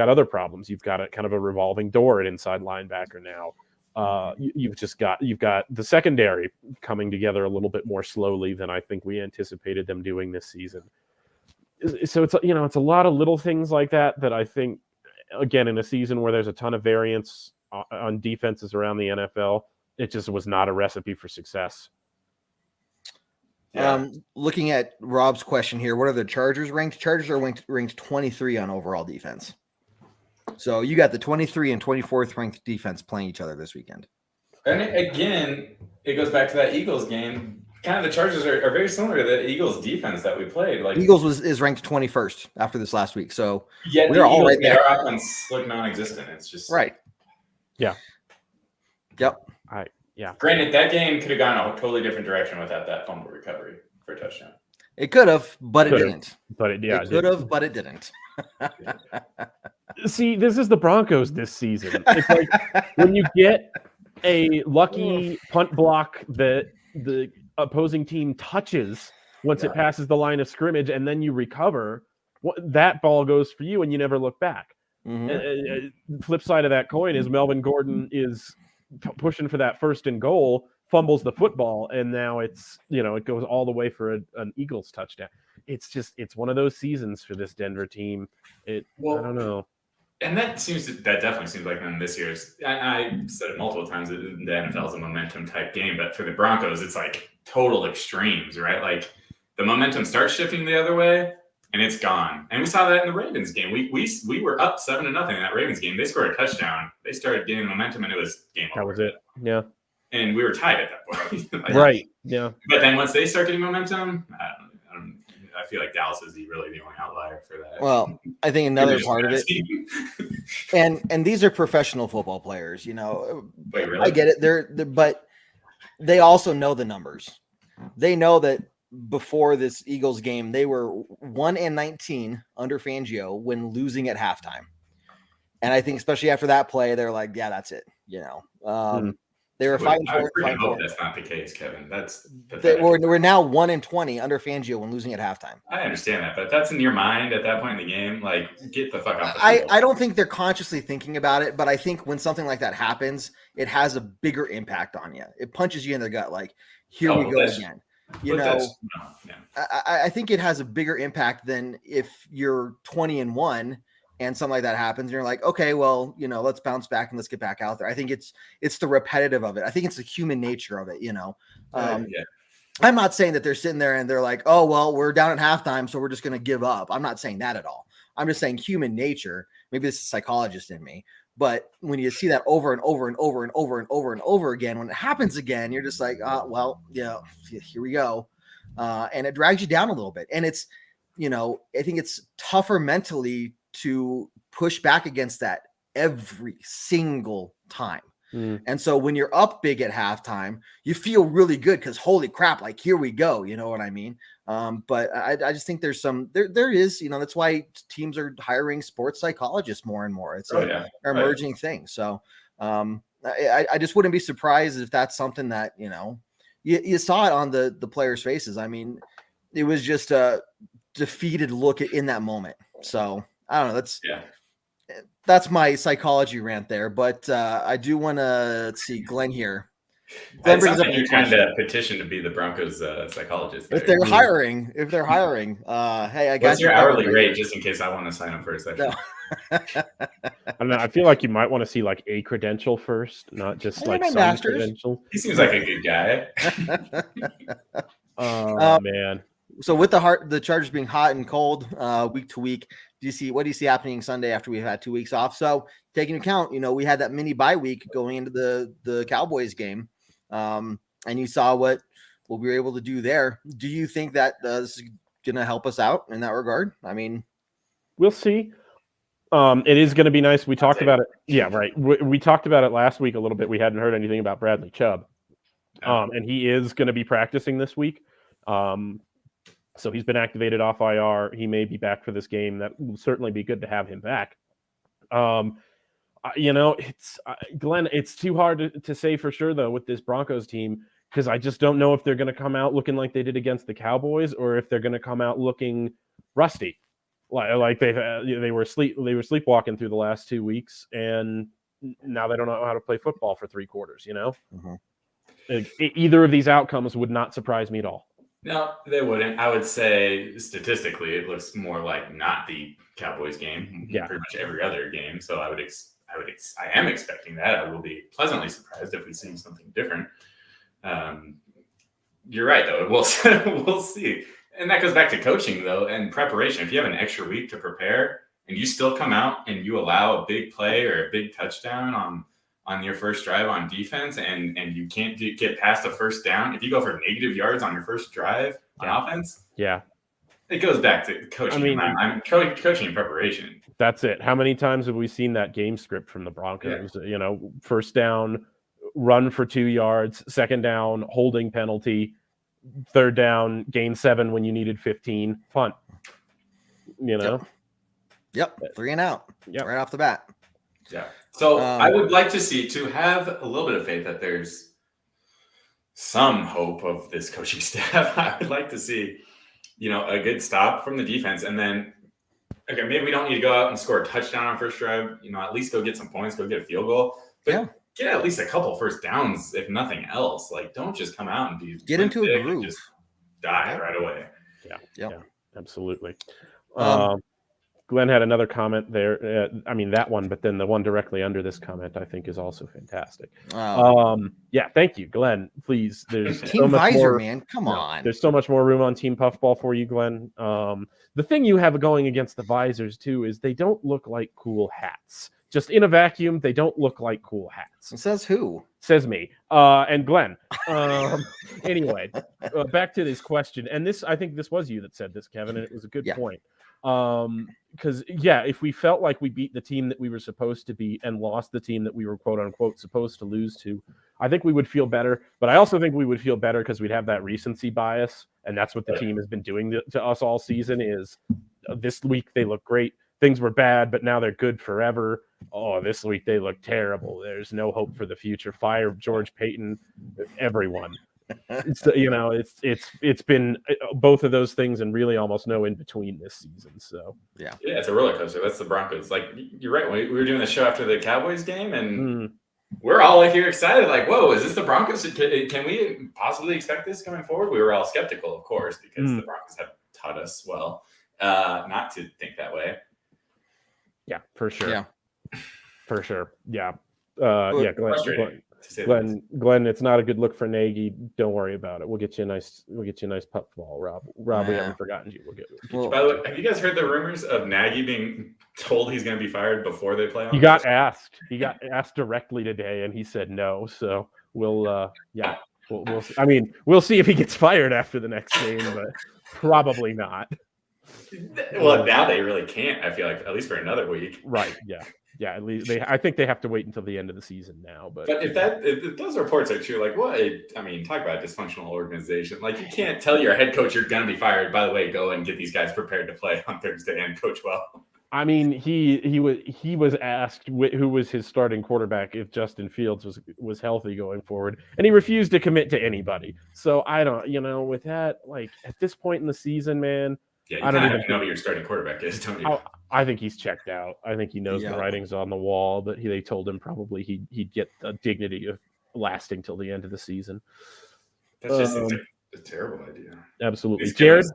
other problems. You've got a kind of a revolving door at inside linebacker now. You've got the secondary coming together a little bit more slowly than I think we anticipated them doing this season. So it's a lot of little things like that I think, again, in a season where there's a ton of variance on defenses around the NFL, it just was not a recipe for success. Looking at Rob's question here, what are the Chargers ranked? Chargers are ranked 23 on overall defense. So you got the 23 and 24th ranked defense playing each other this weekend. And again, it goes back to that Eagles game. kind of the Chargers are very similar to the Eagles defense that we played. Like Eagles is ranked 21st after this last week, so yeah, we're all right made there. our offense look non-existent. It's just Right. Yeah. Yep. Yeah. Granted, that game could have gone a totally different direction without that fumble recovery for a touchdown. It could have, but it Could've. didn't. But it Could have, but it didn't. See, this is the Broncos this season. It's like when you get a lucky punt block that the opposing team touches once it passes the line of scrimmage, and then you recover, that ball goes for you, and you never look back. Flip side of that coin is Melvin Gordon is pushing for that 1st and goal, fumbles the football, and now it's it goes all the way for an Eagles touchdown. It's one of those seasons for this Denver team. I don't know. And that definitely seems like them this year's. I said it multiple times. The NFL is a momentum type game, but for the Broncos, it's like total extremes, right? Like the momentum starts shifting the other way, and it's gone. And we saw that in the Ravens game. We were up 7-0 in that Ravens game. They scored a touchdown. They started getting momentum, and it was game over. That was it. Yeah. And we were tied at that point. Right. Yeah. But then once they start getting momentum, I feel like Dallas is really the only outlier for that. Well, I think another part of it, and these are professional football players, Wait, really? I get it. But they also know the numbers. They know that before this Eagles game, they were 1-19 under Fangio when losing at halftime. And I think especially after that play, they're like, yeah, that's it. They were fighting for it. I hope that's not the case, Kevin. We're now 1-20 under Fangio when losing at halftime. I understand that, but that's in your mind at that point in the game. Like, get the fuck off the field. I don't think they're consciously thinking about it, but I think when something like that happens, it has a bigger impact on you. It punches you in the gut. Like, here we go again. I think it has a bigger impact than if you're 20-1. And something like that happens, and you're like, okay, well, let's bounce back and let's get back out there. I think it's the repetitive of it. I think it's the human nature of it. I'm not saying that they're sitting there and they're like, oh, well, we're down at halftime, so we're just going to give up. I'm not saying that at all. I'm just saying human nature. Maybe this is a psychologist in me, but when you see that over and over and over and over and over and over again, when it happens again, you're just like, here we go, and it drags you down a little bit. And it's, I think it's tougher mentally to push back against that every single time. And so when you're up big at halftime, you feel really good because holy crap, like here we go. You know what I mean? But I just think there's there is, that's why teams are hiring sports psychologists more and more. It's an emerging thing. So I just wouldn't be surprised if that's something that, you saw it on the players' faces. I mean, it was just a defeated look in that moment. So I don't know. That's my psychology rant there. But I do want to see Glenn here. Glenn brings up you're trying to petition to be the Broncos psychologist. If they're hiring, hey, I got your hourly rate just in case I want to sign up for a section. No. I don't know. I feel like you might want to see like a credential first, not just like some master's. credential. He seems like a good guy. Oh man. So with the Chargers being hot and cold week to week, what do you see happening Sunday after we've had 2 weeks off? So taking into account, we had that mini bye week going into the Cowboys game, and you saw what we were able to do there. Do you think that this is going to help us out in that regard? I mean, we'll see. It is going to be nice. We talked about it. Yeah, right. We talked about it last week a little bit. We hadn't heard anything about Bradley Chubb, and he is going to be practicing this week. So he's been activated off IR. He may be back for this game. That will certainly be good to have him back. It's Glenn. It's too hard to say for sure though with this Broncos team because I just don't know if they're going to come out looking like they did against the Cowboys or if they're going to come out looking rusty, like they were sleepwalking through the last 2 weeks, and now they don't know how to play football for 3 quarters. Either of these outcomes would not surprise me at all. No, they wouldn't. I would say statistically, it looks more like not the Cowboys game. Yeah, pretty much every other game. So I am expecting that. I will be pleasantly surprised if we see something different. You're right, though. We'll see. And that goes back to coaching, though, and preparation. If you have an extra week to prepare and you still come out and you allow a big play or a big touchdown on on your first drive on defense and you can't get past a first down, if you go for negative yards on your first drive on offense, it goes back to coaching. I'm coaching in preparation. That's it. How many times have we seen that game script from the Broncos? You know, first down, run for 2 yards, second down, holding penalty, third down, gain 7 when you needed 15, punt. You know? Yep. 3 and out. Yep. Right off the bat. Yeah. So I would like to have a little bit of faith that there's some hope of this coaching staff. I would like to see, you know, a good stop from the defense. And then, okay, maybe we don't need to go out and score a touchdown on first drive. You know, at least go get some points, go get a field goal. But get at least a couple first downs, if nothing else. Like, don't just come out and get into a groove. Just die right away. Yeah, absolutely. Glenn had another comment there. I mean, that one, but then the one directly under this comment, I think, is also fantastic. Yeah, thank you, Glenn. Please, there's Team so much Visor, more, man. Come on. There's so much more room on Team Puffball for you, Glenn. The thing you have going against the Visors, too, is they don't look like cool hats. Just in a vacuum, they don't look like cool hats. It says who? Says me. And Glenn. Anyway, back to this question. And this, I think this was you that said this, Kevin, and it was a good point. Because if we felt like we beat the team that we were supposed to beat and lost the team that we were quote unquote supposed to lose to, I think we would feel better. But I also think we would feel better because we'd have that recency bias, and that's what the team has been doing to us all season. Is this week they look great, things were bad, but now they're good forever. Oh, this week they look terrible. There's no hope for the future. Fire George Payton, everyone. It's been both of those things and really almost no in between this season. So yeah, it's a roller coaster. That's the Broncos. Like, you're right. We were doing the show after the Cowboys game, and we're all like here excited. Like, whoa, is this the Broncos? Can we possibly expect this coming forward? We were all skeptical, of course, because the Broncos have taught us well not to think that way. Yeah, for sure. Yeah, for sure. Yeah. Glenn, it's not a good look for Nagy. Don't worry about it. We'll get you a nice pup ball, Rob. We haven't forgotten you. By the way, have you guys heard the rumors of Nagy being told he's going to be fired before they play on? He got asked directly today, and he said no. So we'll see if he gets fired after the next game, but probably not. Well, now they really can't. I feel like, at least for another week. Right. Yeah. Yeah, at least I think they have to wait until the end of the season now. But if those reports are true, like, what? I mean, talk about a dysfunctional organization. Like, you can't tell your head coach you're going to be fired. By the way, go and get these guys prepared to play on Thursday and coach well. I mean, he was asked who was his starting quarterback if Justin Fields was healthy going forward, and he refused to commit to anybody. So I don't, with that, like, at this point in the season, man. Yeah, I don't even know who your starting quarterback is, don't you? I think he's checked out. I think he knows the writing's on the wall, but they told him probably he'd get the dignity of lasting till the end of the season. That's just a terrible idea. Absolutely. Jared?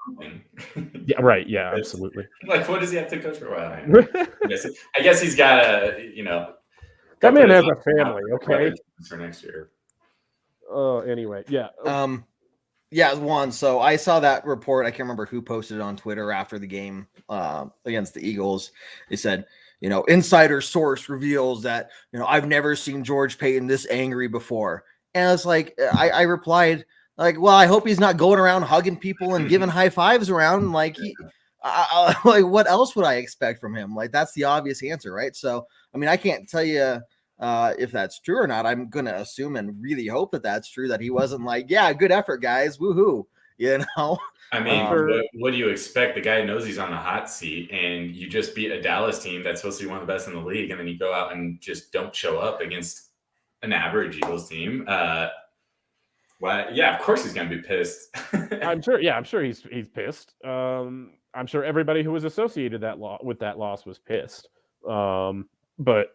Yeah, right. Yeah, absolutely. Like, what does he have to coach for? Well, I guess he's got that man has a family, okay? For next year. Anyway, yeah. Yeah, Juan. So I saw that report. I can't remember who posted it on Twitter after the game against the Eagles. They said, insider source reveals that, I've never seen George Payton this angry before. And it's like, I replied, like, well, I hope he's not going around hugging people and giving high fives around. Like, like, what else would I expect from him? Like, that's the obvious answer, right? So, I mean, I can't tell you if that's true or not. I'm going to assume and really hope that that's true, that he wasn't like, yeah, good effort, guys. Woohoo. I mean, what do you expect? The guy knows he's on the hot seat, and you just beat a Dallas team that's supposed to be one of the best in the league, and then you go out and just don't show up against an average Eagles team. Well, yeah, of course he's going to be pissed. I'm sure he's pissed. I'm sure everybody who was associated with that loss was pissed. But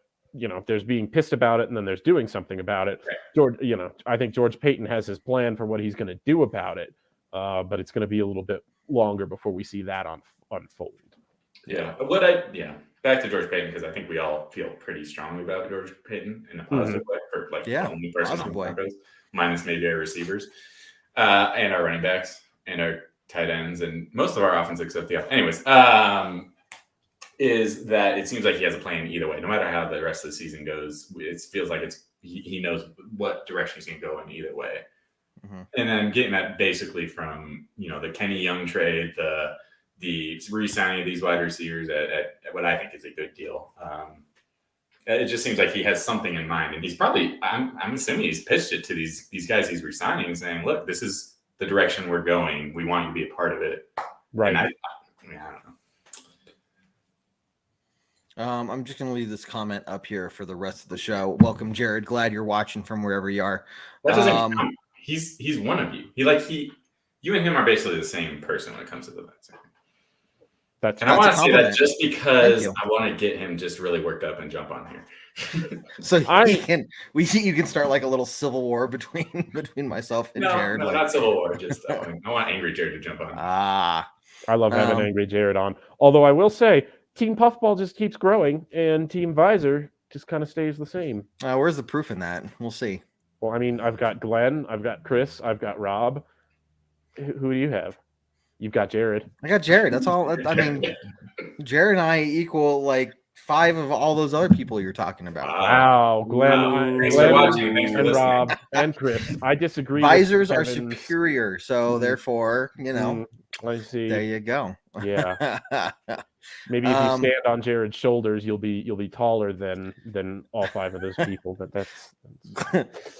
there's being pissed about it, and then there's doing something about it. George, I think George Payton has his plan for what he's going to do about it, but it's going to be a little bit longer before we see that unfold. Yeah. Back to George Payton, because I think we all feel pretty strongly about George Payton in a positive way, for the only person on the Broncos, minus maybe our receivers, and our running backs, and our tight ends, and most of our offense except anyways. Is that it seems like he has a plan either way. No matter how the rest of the season goes, it feels like it's he knows what direction he's going to go in either way. Mm-hmm. And then getting that basically from, the Kenny Young trade, the re-signing of these wide receivers at what I think is a good deal. It just seems like he has something in mind, and he's probably, I'm assuming he's pitched it to these guys he's re-signing, saying, look, this is the direction we're going. We want you to be a part of it. Right. And I don't know. I'm just going to leave this comment up here for the rest of the show. Welcome, Jared. Glad you're watching from wherever you are. That doesn't count. He's one of you. You and him are basically the same person when it comes to the vaccine. I want to say that just because I want to get him just really worked up and jump on here. So you can start like a little civil war between myself and Jared. No, not civil war. Just I want angry Jared to jump on. I love having angry Jared on. Although I will say, Team Puffball just keeps growing, and Team Visor just kind of stays the same. Where's the proof in that? We'll see. Well, I mean, I've got Glenn, I've got Chris, I've got Rob. Who do you have? You've got Jared. I got Jared. That's all. I mean, Jared and I equal like 5 of all those other people you're talking about. Wow, Glenn, Thanks for watching. Thanks for and listening. Rob and Chris. I disagree. Visors are superior, so therefore, I see. There you go. Yeah. Maybe if you stand on Jared's shoulders, you'll be taller than all 5 of those people. But that's...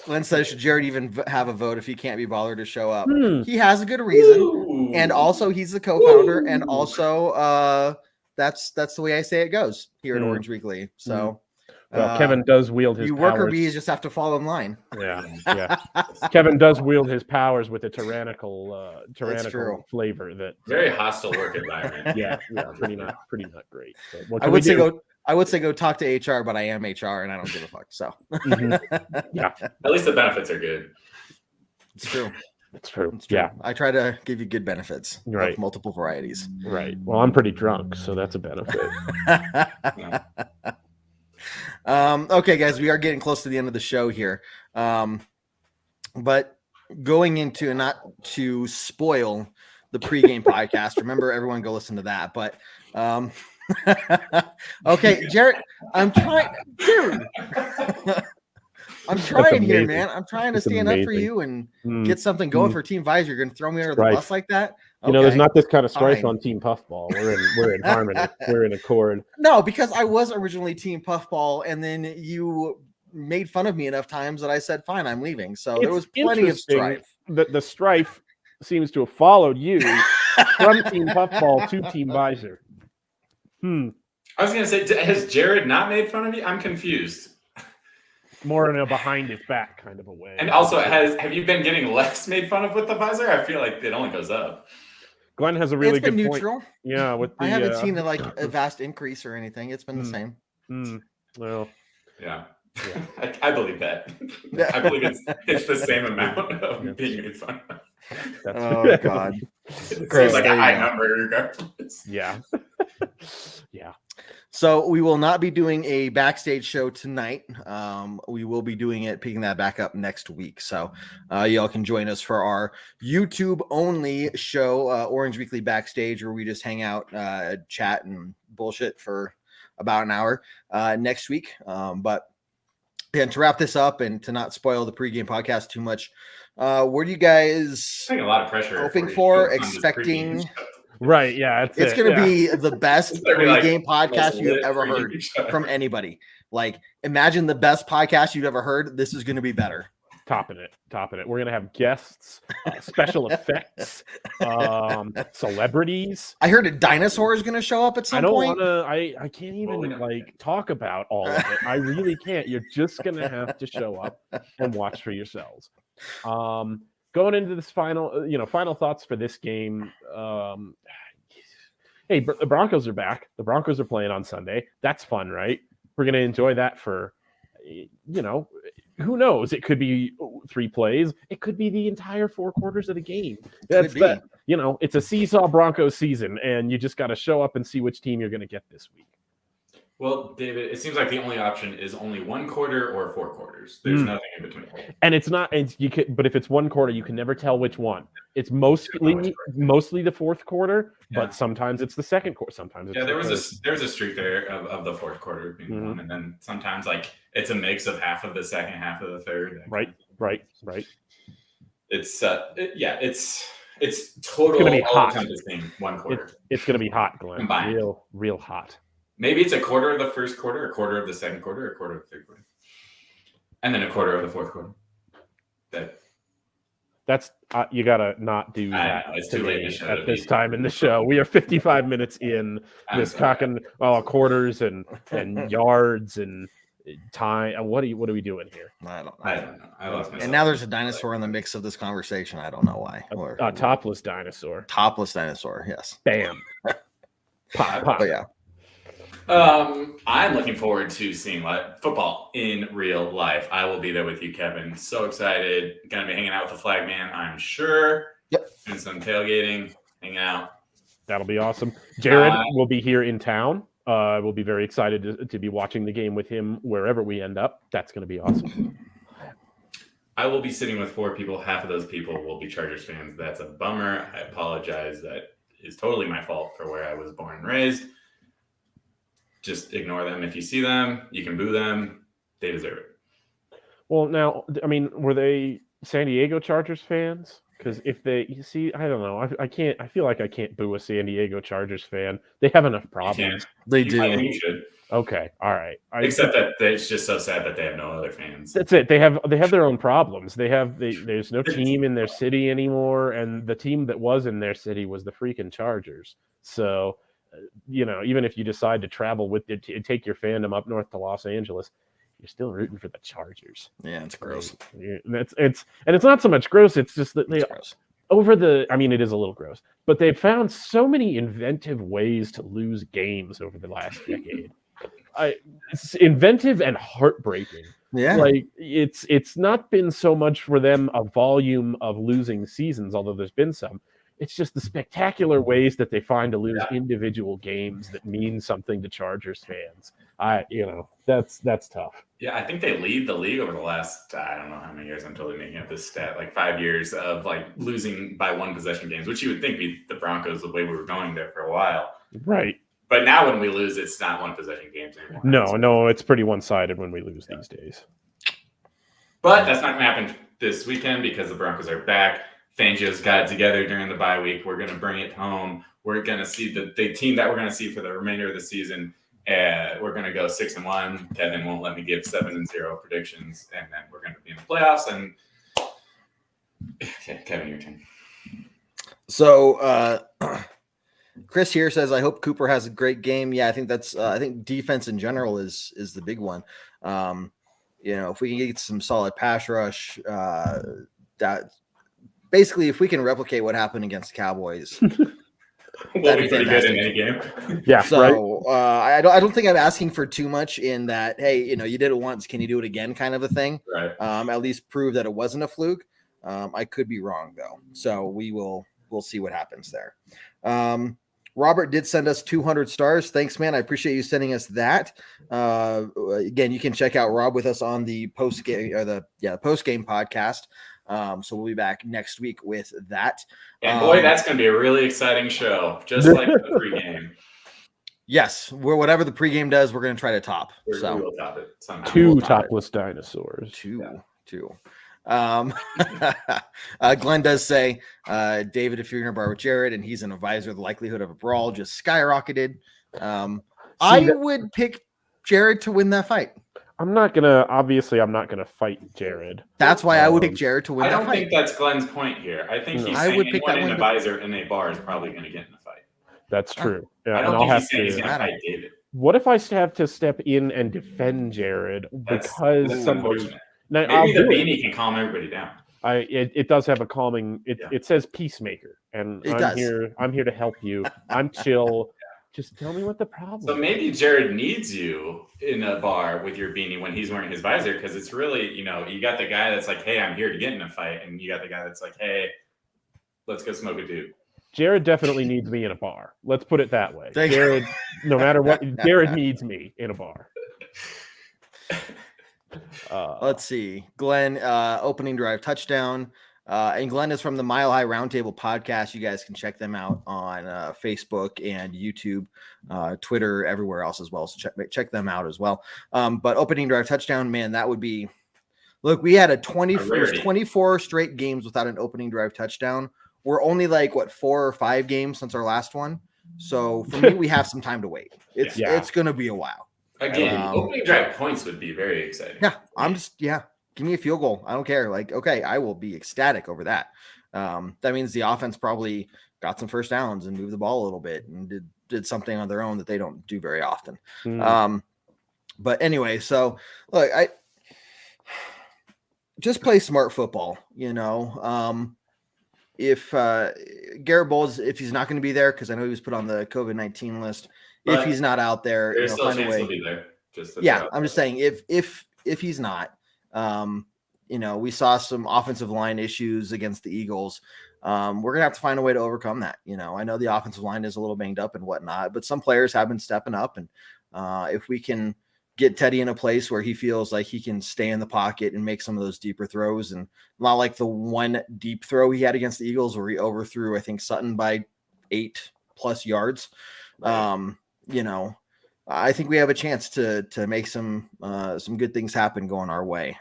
Glenn says, should Jared even have a vote if he can't be bothered to show up? He has a good reason, and also he's the co-founder, and also that's the way I say it goes here at Orange Weekly. So. Well, Kevin does wield his powers. Worker bees just have to fall in line. Yeah. Kevin does wield his powers with a tyrannical flavor that very hostile work environment. Yeah, pretty not great. So I would say go talk to HR, but I am HR and I don't give a fuck. So yeah, at least the benefits are good. It's true. It's true. Yeah, I try to give you good benefits, right? Of multiple varieties. Right. Well, I'm pretty drunk, so that's a benefit. Okay, guys, we are getting close to the end of the show here. But going into, not to spoil the pregame podcast, remember everyone go listen to that. But okay, Jared, I'm trying here, man. I'm trying to stand up for you and get something going for Team Visor. You're going to throw me under the bus like that? Okay. There's not this kind of strife on Team Puffball. We're in harmony. We're in accord. No, because I was originally Team Puffball, and then you made fun of me enough times that I said, fine, I'm leaving. So there was plenty of strife. The strife seems to have followed you from Team Puffball to Team Visor. I was going to say, has Jared not made fun of you? I'm confused. More in a behind his back kind of a way. And also, have you been getting less made fun of with the Visor? I feel like it only goes up. Glenn has a really good neutral point. Yeah, I haven't seen a vast increase or anything. It's been the same. Well, yeah. I believe that. I believe it's the same amount of being made fun of. Oh God, it seems like a high number regardless. Yeah. Yeah. So we will not be doing a backstage show tonight. We will be doing it, picking that back up next week. So y'all can join us for our YouTube only show, Orange Weekly Backstage, where we just hang out, chat and bullshit for about an hour next week. But again, to wrap this up and to not spoil the pregame podcast too much, what are you guys a lot of pressure hoping for, expecting? Right, yeah. It's going to be the best pregame podcast you've ever heard from anybody. Like, imagine the best podcast you've ever heard. This is going to be better. Topping it. We're going to have guests, special effects, celebrities. I heard a dinosaur is going to show up at some point. I can't even talk about all of it. I really can't. You're just going to have to show up and watch for yourselves. Going into this final thoughts for this game. Hey, the Broncos are back. The Broncos are playing on Sunday. That's fun, right? We're going to enjoy that for, who knows? It could be 3 plays. It could be the entire 4 quarters of the game. It's a seesaw Broncos season, and you just got to show up and see which team you're going to get this week. Well, David, it seems like the only option is only 1 quarter or 4 quarters. There's nothing in between. And it's not. But if it's 1 quarter, you can never tell which one. It's mostly the fourth quarter, but sometimes it's the second quarter. Sometimes it's there was a streak there of the fourth quarter being one, and then sometimes like it's a mix of half of the second, half of the third. Right. It's total. It's gonna be hot. 1 quarter. It's gonna be hot, Glenn. Combined. Real hot. Maybe it's a quarter of the first quarter, a quarter of the second quarter, a quarter of the third quarter, and then a quarter of the fourth quarter. That's you gotta not do that. It's too late at this time in the show. We are 55 minutes in. This talking quarters and yards and time. What are we doing here? I don't know. I lost myself. And now there's a dinosaur in the mix of this conversation. I don't know why. A topless dinosaur. Topless dinosaur. Yes. Bam. Pop. But yeah. I'm looking forward to seeing football in real life. I will be there with you, Kevin. So excited. Gonna be hanging out with the flag man, I'm sure. Yep. And some tailgating, hanging out. That'll be awesome. Jared will be here in town. We'll be very excited to be watching the game with him wherever we end up. That's going to be awesome. I will be sitting with 4 people. Half of those people will be Chargers fans. That's a bummer. I apologize. That is totally my fault for where I was born and raised. Just ignore them. If you see them, you can boo them. They deserve it. Well, now, I mean, were they San Diego Chargers fans? Because if I don't know. I can't. I feel like I can't boo a San Diego Chargers fan. They have enough problems. They do. I think you should. Okay, all right. Except that it's just so sad that they have no other fans. That's it. They have their own problems. There's no team in their city anymore, and the team that was in their city was the freaking Chargers. So, even if you decide to travel with it, take your fandom up north to Los Angeles, you're still rooting for the Chargers. Yeah, it's gross. It's not so much gross. It's just that it is a little gross, but they've found so many inventive ways to lose games over the last decade. It's inventive and heartbreaking. Yeah, like it's not been so much for them a volume of losing seasons, although there's been some. It's just the spectacular ways that they find to lose individual games that mean something to Chargers fans. That's tough. Yeah, I think they lead the league over the last, I don't know how many years. I'm totally making up this stat, like 5 years of like losing by 1 possession games, which you would think be the Broncos the way we were going there for a while. Right. But now when we lose, it's not 1 possession games anymore. No, it's pretty one-sided when we lose these days. But that's not going to happen this weekend because the Broncos are back. Fangio's got it together during the bye week. We're going to bring it home. We're going to see the team that we're going to see for the remainder of the season. We're going to go 6-1. Kevin won't let me give 7-0 predictions, and then we're going to be in the playoffs. And okay, Kevin, your turn. So Chris here says, "I hope Cooper has a great game." Yeah, I think that's. I think defense in general is the big one. If we can get some solid pass rush, that. Basically, if we can replicate what happened against the Cowboys, we'll be pretty good in any game. Yeah. So I don't think I'm asking for too much in that. Hey, you did it once. Can you do it again? Kind of a thing. Right. At least prove that it wasn't a fluke. I could be wrong though. So we'll see what happens there. Robert did send us 200 stars. Thanks, man. I appreciate you sending us that. Again, you can check out Rob with us on the post game podcast. So we'll be back next week with that. And boy, that's going to be a really exciting show, just like the pregame. Yes, whatever the pregame does, we're going to try to top. We will top it somehow. 2 topless dinosaurs. Two. Glenn does say, David, if you're in a bar with Jared and he's an advisor, the likelihood of a brawl just skyrocketed. I would pick Jared to win that fight. I'm not gonna fight Jared. That's why I would pick Jared to win that fight. I don't think that's Glenn's point here. I think he's saying anyone in advisor in a bar is probably going to get in a fight. That's true. Yeah, I don't think he's saying he's going to fight David. What if I have to step in and defend Jared because somebody? Now, maybe the beanie can calm everybody down. It does have a calming. It says peacemaker, and I'm here to help you. I'm chill. Just tell me what the problem is. So maybe Jared needs you in a bar with your beanie when he's wearing his visor, because it's really, you got the guy that's like, hey, I'm here to get in a fight. And you got the guy that's like, hey, let's go smoke a dude. Jared definitely needs me in a bar. Let's put it that way. Thank Jared, no matter what, Jared needs me in a bar. Let's see. Glenn, opening drive touchdown. And Glenn is from the Mile High Roundtable podcast. You guys can check them out on Facebook and YouTube, Twitter, everywhere else as well. So check them out as well. But opening drive touchdown, man, that would be. Look, we had 24 straight games without an opening drive touchdown. We're only like 4 or 5 games since our last one. So for me, we have some time to wait. It's going to be a while. Again, opening drive points would be very exciting. Yeah, give me a field goal. I don't care. Like, okay, I will be ecstatic over that. That means the offense probably got some first downs and moved the ball a little bit and did something on their own that they don't do very often. But anyway, so look, I just play smart football, if Garrett Bowles, if he's not going to be there, because I know he was put on the COVID-19 list, but if he's not out there, there's still find a way. He'll be there. I'm just saying if he's not, we saw some offensive line issues against the Eagles. We're gonna have to find a way to overcome that. I know the offensive line is a little banged up and whatnot, but some players have been stepping up, and if we can get Teddy in a place where he feels like he can stay in the pocket and make some of those deeper throws, and not like the one deep throw he had against the Eagles where he overthrew, I think, Sutton by 8+ yards. I think we have a chance to make some good things happen going our way.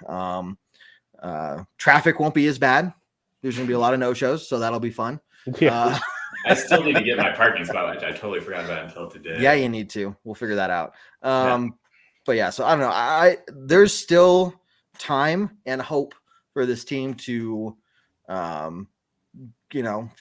Traffic won't be as bad. There's going to be a lot of no-shows, so that'll be fun. Yeah. I still need to get my parking spot, which I totally forgot about until today. Yeah, you need to. We'll figure that out. But yeah, so I don't know. There's still time and hope for this team to,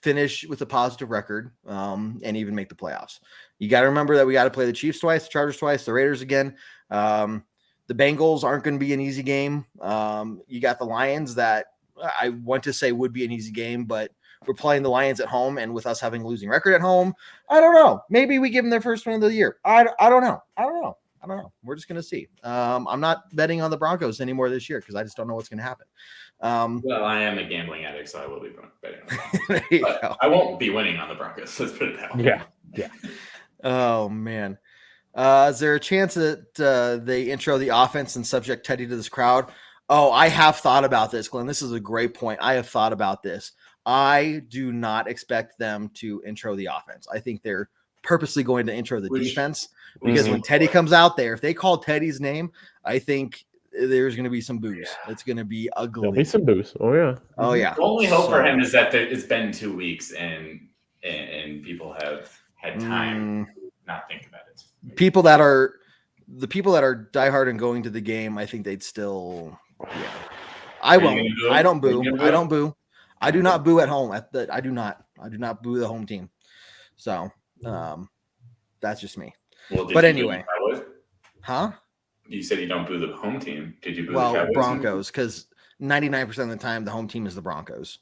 finish with a positive record and even make the playoffs. You got to remember that we got to play the Chiefs twice, the Chargers twice, the Raiders again. The Bengals aren't going to be an easy game. You got the Lions that I want to say would be an easy game, but we're playing the Lions at home, and with us having a losing record at home, I don't know. Maybe we give them their first win of the year. I don't know. We're just going to see. I'm not betting on the Broncos anymore this year because I just don't know what's going to happen. Well, I am a gambling addict, so I will be betting on There you but go. I won't be winning on the Broncos. Let's put it that way. Yeah. Oh, man. Is there a chance that they intro the offense and subject Teddy to this crowd? Oh, I have thought about this, Glenn. This is a great point. I have thought about this. I do not expect them to intro the offense. I think they're purposely going to intro the defense because when Teddy comes out there, if they call Teddy's name, I think there's going to be some boos. Yeah. It's going to be ugly. There'll be some boos. Oh, yeah. Oh, yeah. The only hope for him is that it's been 2 weeks and people have had time to not think about it. The people that are diehard and going to the game, I think they'd still. Yeah. I won't. I don't boo. I don't boo. I do not boo at home. I do not boo the home team. So that's just me. Well, but anyway, huh? You said you don't boo the home team. Did you boo the Cowboys? Broncos, because 99% of the time the home team is the Broncos.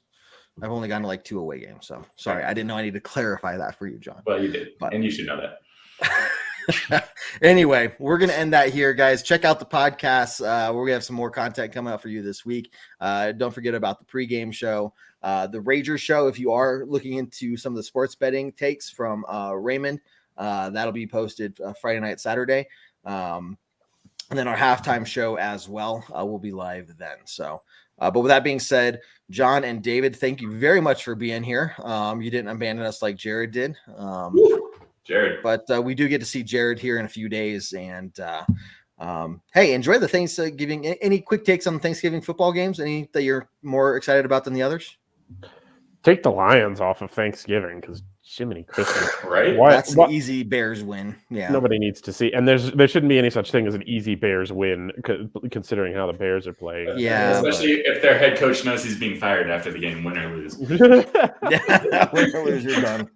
I've only gone to like 2 away games, so sorry. I didn't know I need to clarify that for you, John. Well, you did, and you should know that. Anyway, we're going to end that here, guys. Check out the podcast where we have some more content coming out for you this week. Don't forget about the pregame show, the Rager show. If you are looking into some of the sports betting takes from Raymond, that'll be posted Friday night, Saturday. And then our halftime show as well will be live then. So, but with that being said, John and David, thank you very much for being here. You didn't abandon us like Jared did. Jared. But we do get to see Jared here in a few days. And hey, enjoy the Thanksgiving. Any quick takes on the Thanksgiving football games? Any that you're more excited about than the others? Take the Lions off of Thanksgiving because Jiminy Christmas. Right? That's an easy Bears win. Yeah. Nobody needs to see. And there shouldn't be any such thing as an easy Bears win considering how the Bears are playing. Yeah. Especially if their head coach knows he's being fired after the game, win or lose. Yeah, win or lose, you're done.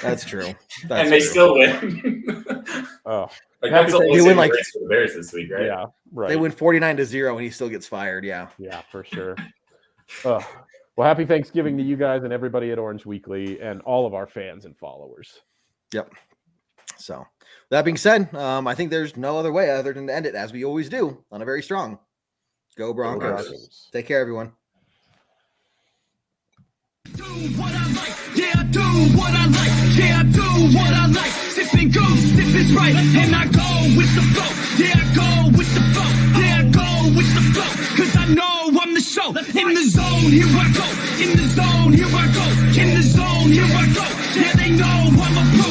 That's true. And they still win. Oh. Like that's the they win like for the Bears this week, right? Yeah, right. They win 49-0 and he still gets fired. Yeah. Yeah, for sure. Well, happy Thanksgiving to you guys and everybody at Orange Weekly and all of our fans and followers. Yep. So that being said, I think there's no other way other than to end it as we always do on a very strong Go Broncos. Take care, everyone. what I like. Yeah, I do what I like. Yeah, I do what I like. Sipping goose, if it's right, and I go with the flow. Yeah, I go with the flow. Yeah, I go with the flow. Cause I know I'm the show. In the zone, here I go. In the zone, here I go. In the zone, here I go. Yeah, they know I'm a pro.